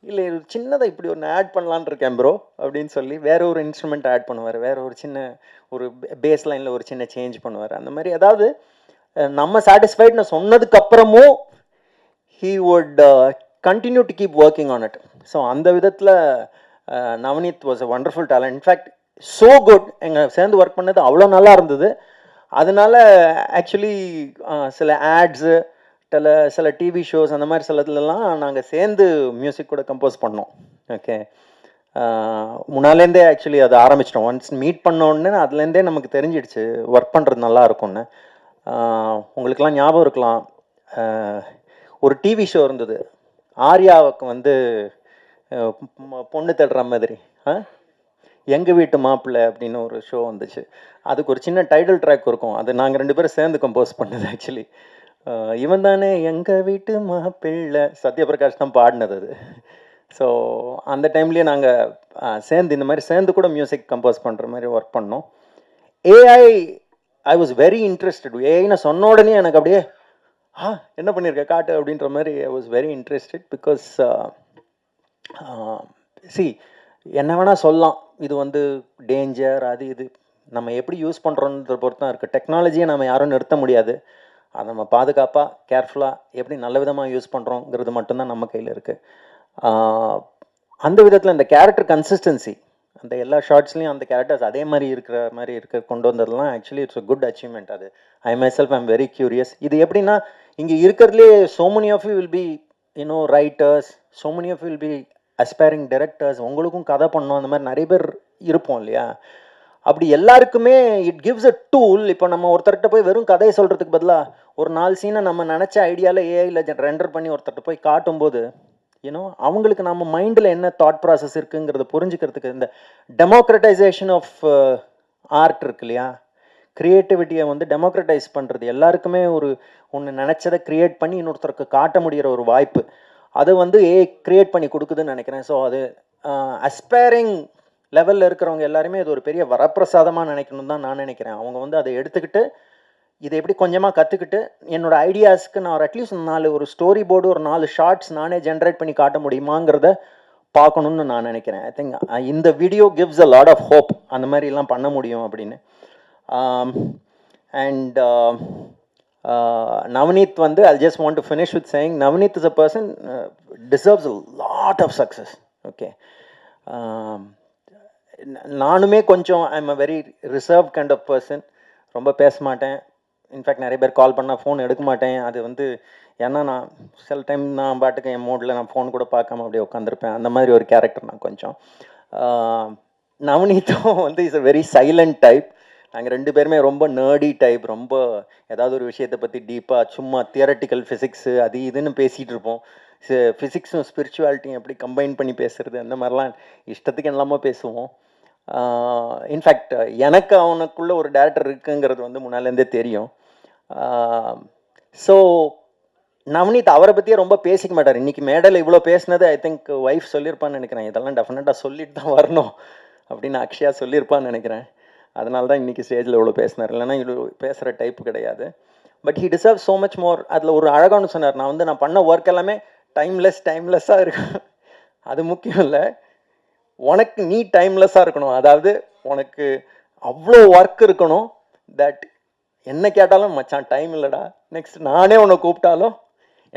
S5: இல்லை சின்னதாக இப்படி ஒன்று ஆட் பண்ணலான் இருக்கேன் ப்ரோ அப்படின்னு சொல்லி வேறு ஒரு இன்ஸ்ட்ருமெண்ட் ஆட் பண்ணுவார், வேறு ஒரு சின்ன ஒரு பேஸ் லைனில் ஒரு சின்ன சேஞ்ச் பண்ணுவார். அந்த மாதிரி அதாவது நம்ம சாட்டிஸ்ஃபைட்னு சொன்னதுக்கப்புறமும் he would continue to keep working on it. So அந்த விதத்தில் Navneet was a wonderful talent. In fact so good, எங்கள் சேர்ந்து ஒர்க் பண்ணது அவ்வளோ நல்லா இருந்தது. அதனால ஆக்சுவலி சில ஆட்ஸு, சில டிவி ஷோஸ் அந்த மாதிரி சிலதுலலாம் நாங்கள் சேர்ந்து மியூசிக் கூட கம்போஸ் பண்ணோம். ஓகே, முன்னாலேருந்தே ஆக்சுவலி அதை ஆரம்பிச்சிட்டோம். ஒன்ஸ் மீட் பண்ணோடனே அதுலேருந்தே நமக்கு தெரிஞ்சிடுச்சு ஒர்க் பண்ணுறது நல்லா இருக்கும்னு. உங்களுக்கெல்லாம் ஞாபகம் இருக்கலாம், ஒரு டிவி ஷோ இருந்தது, ஆர்யாவுக்கு வந்து பொண்ணு தேடுற மாதிரி, எங்கள் வீட்டு மாப்பிள்ளை அப்படின்னு ஒரு ஷோ வந்துச்சு. அதுக்கு ஒரு சின்ன டைட்டில் ட்ராக் இருக்கும், அது நாங்கள் 2 பேரும் சேர்ந்து கம்போஸ் பண்ணது. ஆக்சுவலி இவன் தானே எங்கள் வீட்டு மாப்பிள்ளை, சத்யபிரகாஷ் தான் பாடினது அது. ஸோ அந்த டைம்லேயே நாங்கள் சேர்ந்து இந்த மாதிரி சேர்ந்து கூட மியூசிக் கம்போஸ் பண்ணுற மாதிரி ஒர்க் பண்ணோம். I was very interested. ஏஐன்னு சொன்ன உடனே எனக்கு அப்படியே என்ன பண்ணியிருக்க காட்டு அப்படின்ற மாதிரி I was very interested. Because என்ன வேணால் சொல்லலாம், இது வந்து டேஞ்சர் அது இது, நம்ம எப்படி யூஸ் பண்ணுறோன்றத பொறுத்து தான் இருக்குது. டெக்னாலஜியை நம்ம யாரும் நிறுத்த முடியாது. அதை நம்ம பாதுகாப்பாக கேர்ஃபுல்லாக எப்படி நல்ல விதமாக யூஸ் பண்ணுறோங்கிறது மட்டும்தான் நம்ம கையில் இருக்குது. அந்த விதத்தில் இந்த கேரக்டர் கன்சிஸ்டன்சி அந்த எல்லா ஷார்ட்ஸ்லேயும் அந்த கேரக்டர்ஸ் அதே மாதிரி கொண்டு வந்ததெல்லாம் actually it's a good achievement. அது I myself I'm very curious. இது எப்படின்னா இங்கே இருக்கிறதுலே so many of you will be writers, so many of you will be aspiring directors. உங்களுக்கும் கதை பண்ணணும் அந்த மாதிரி நிறைய பேர் இருப்போம் இல்லையா? அப்படி எல்லாருக்குமே இட் கிவ்ஸ் அ டூல். இப்போ நம்ம ஒருத்தர்கிட்ட போய் வெறும் கதையை சொல்கிறதுக்கு பதிலாக ஒரு 4 சீனை நம்ம நினச்ச ஐடியாவில் ஏஐயில் ரெண்டர் பண்ணி ஒருத்தர்கிட்ட போய் காட்டும்போது அவங்களுக்கு நம்ம மைண்டில் என்ன தாட் ப்ராசஸ் இருக்குங்கிறத புரிஞ்சுக்கிறதுக்கு இந்த டெமோக்ரட்டைசேஷன் ஆஃப் ஆர்ட் இருக்கு இல்லையா? க்ரியேட்டிவிட்டியை டெமோக்ரட்டைஸ் பண்ணுறது, எல்லாருக்குமே ஒன்று நினச்சதை க்ரியேட் பண்ணி இன்னொருத்தருக்கு காட்ட முடிகிற ஒரு வாய்ப்பு அது ஏஐ க்ரியேட் பண்ணி கொடுக்குதுன்னு நினைக்கிறேன். ஸோ அது அஸ்பைரிங் லெவலில் இருக்கிறவங்க எல்லாருமே இது ஒரு பெரிய வரப்பிரசாதமாக நினைக்கணும்னு தான் நான் நினைக்கிறேன். அவங்க அதை எடுத்துக்கிட்டு இதை எப்படி கொஞ்சமாக கற்றுக்கிட்டு என்னோடய ஐடியாஸ்க்கு நான் அட்லீஸ்ட் 4 ஒரு ஸ்டோரி போர்டு ஒரு 4 ஷார்ட்ஸ் நானே ஜென்ரேட் பண்ணி காட்ட முடியுமாங்கிறத பார்க்கணுன்னு நான் நினைக்கிறேன். ஐ திங்க் இந்த video gives a lot of hope அந்த மாதிரிலாம் பண்ண முடியும் அப்படின்னு. And Navneet I just want to finish with saying Navneet is a person deserves a lot of success. Okay. நானுமே கொஞ்சம் I am a very reserve kind of person. ரொம்ப பேச மாட்டேன். இன்ஃபேக்ட் நிறைய பேர் கால் பண்ணால் ஃபோன் எடுக்க மாட்டேன். அது ஏன்னா நான் சில டைம் நான் பாட்டுக்கு என் மோடில் நான் ஃபோன் கூட பார்க்காம அப்படியே உட்காந்துருப்பேன். அந்த மாதிரி ஒரு கேரக்டர் நான் கொஞ்சம். நவநீத்தும் is a very silent type. நாங்கள் 2 பேருமே ரொம்ப நர்டி டைப். ரொம்ப ஏதாவது ஒரு விஷயத்தை பற்றி டீப்பாக சும்மா தியரட்டிக்கல் ஃபிசிக்ஸு அது இதுன்னு பேசிகிட்டு இருப்போம். ஃபிசிக்ஸும் ஸ்பிரிச்சுவாலிட்டியும் எப்படி கம்பைன் பண்ணி பேசுகிறது அந்த மாதிரிலாம் இஷ்டத்துக்கு எல்லாமே பேசுவோம். இன்ஃபேக்ட் எனக்கு அவனுக்குள்ள ஒரு டேரக்டர் இருக்குங்கிறது முன்னாலேருந்தே தெரியும். ஸோ நவநீத் அவரை பற்றியே ரொம்ப பேசிக்க மாட்டார். இன்றைக்கி மேடையில் இவ்வளோ பேசினது ஐ திங்க் ஒய்ஃப் சொல்லியிருப்பான்னு நினைக்கிறேன். இதெல்லாம் டெஃபினட்டாக சொல்லிட்டு தான் வரணும் அப்படின்னு அக்ஷயா சொல்லியிருப்பான்னு நினைக்கிறேன். அதனால தான் இன்றைக்கி ஸ்டேஜில் இவ்வளோ பேசினார். இல்லைன்னா இவ்வளோ பேசுகிற டைப்பு கிடையாது. But he deserve so much more. அதில் ஒரு அழகானு சொன்னார், நான் பண்ண ஒர்க் எல்லாமே டைம்லெஸ்ஸாக இருக்கு. அது முக்கியம் இல்லை, உனக்கு நீ டைம்லெஸ்ஸாக இருக்கணும். அதாவது உனக்கு அவ்வளோ ஒர்க் இருக்கணும் தட் என்ன கேட்டாலும் மச்சான் டைம் இல்லைடா, நெக்ஸ்ட் நானே உன்னை கூப்பிட்டாலும்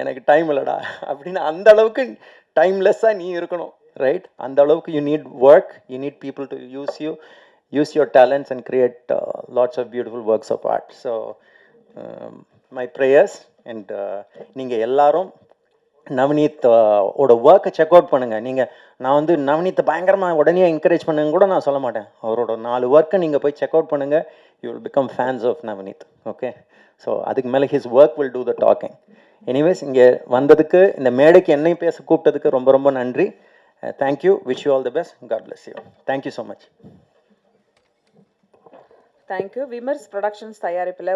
S5: எனக்கு டைம் இல்லைடா அப்படின்னு அந்த அளவுக்கு டைம்லெஸ்ஸாக நீ இருக்கணும். ரைட்? அந்த அளவுக்கு you need work, you need people to use your talents and create lots of beautiful works of art. So my prayers and நீங்கள் எல்லாரும் நவநீத் ஓட ஒர்க்கை செக் அவுட் பண்ணுங்கள். நான் நவநீத்தை பயங்கரமாக உடனே என்கரேஜ் பண்ணுங்க கூட நான் சொல்ல மாட்டேன். அவரோட 4 ஒர்க்கை நீங்கள் போய் செக் அவுட் பண்ணுங்கள். You will become fans of Navneet. Okay? So அதுக்கு மேலே his work will do the talking. Anyways இங்கே வந்ததுக்கு, இந்த மேடைக்கு என்னையும் பேச கூப்பிட்டதுக்கு ரொம்ப ரொம்ப நன்றி. Thank you. Wish you all the best. God bless you. Thank you so much.
S1: Thank you. Vimarsh productions தயாரிப்பில்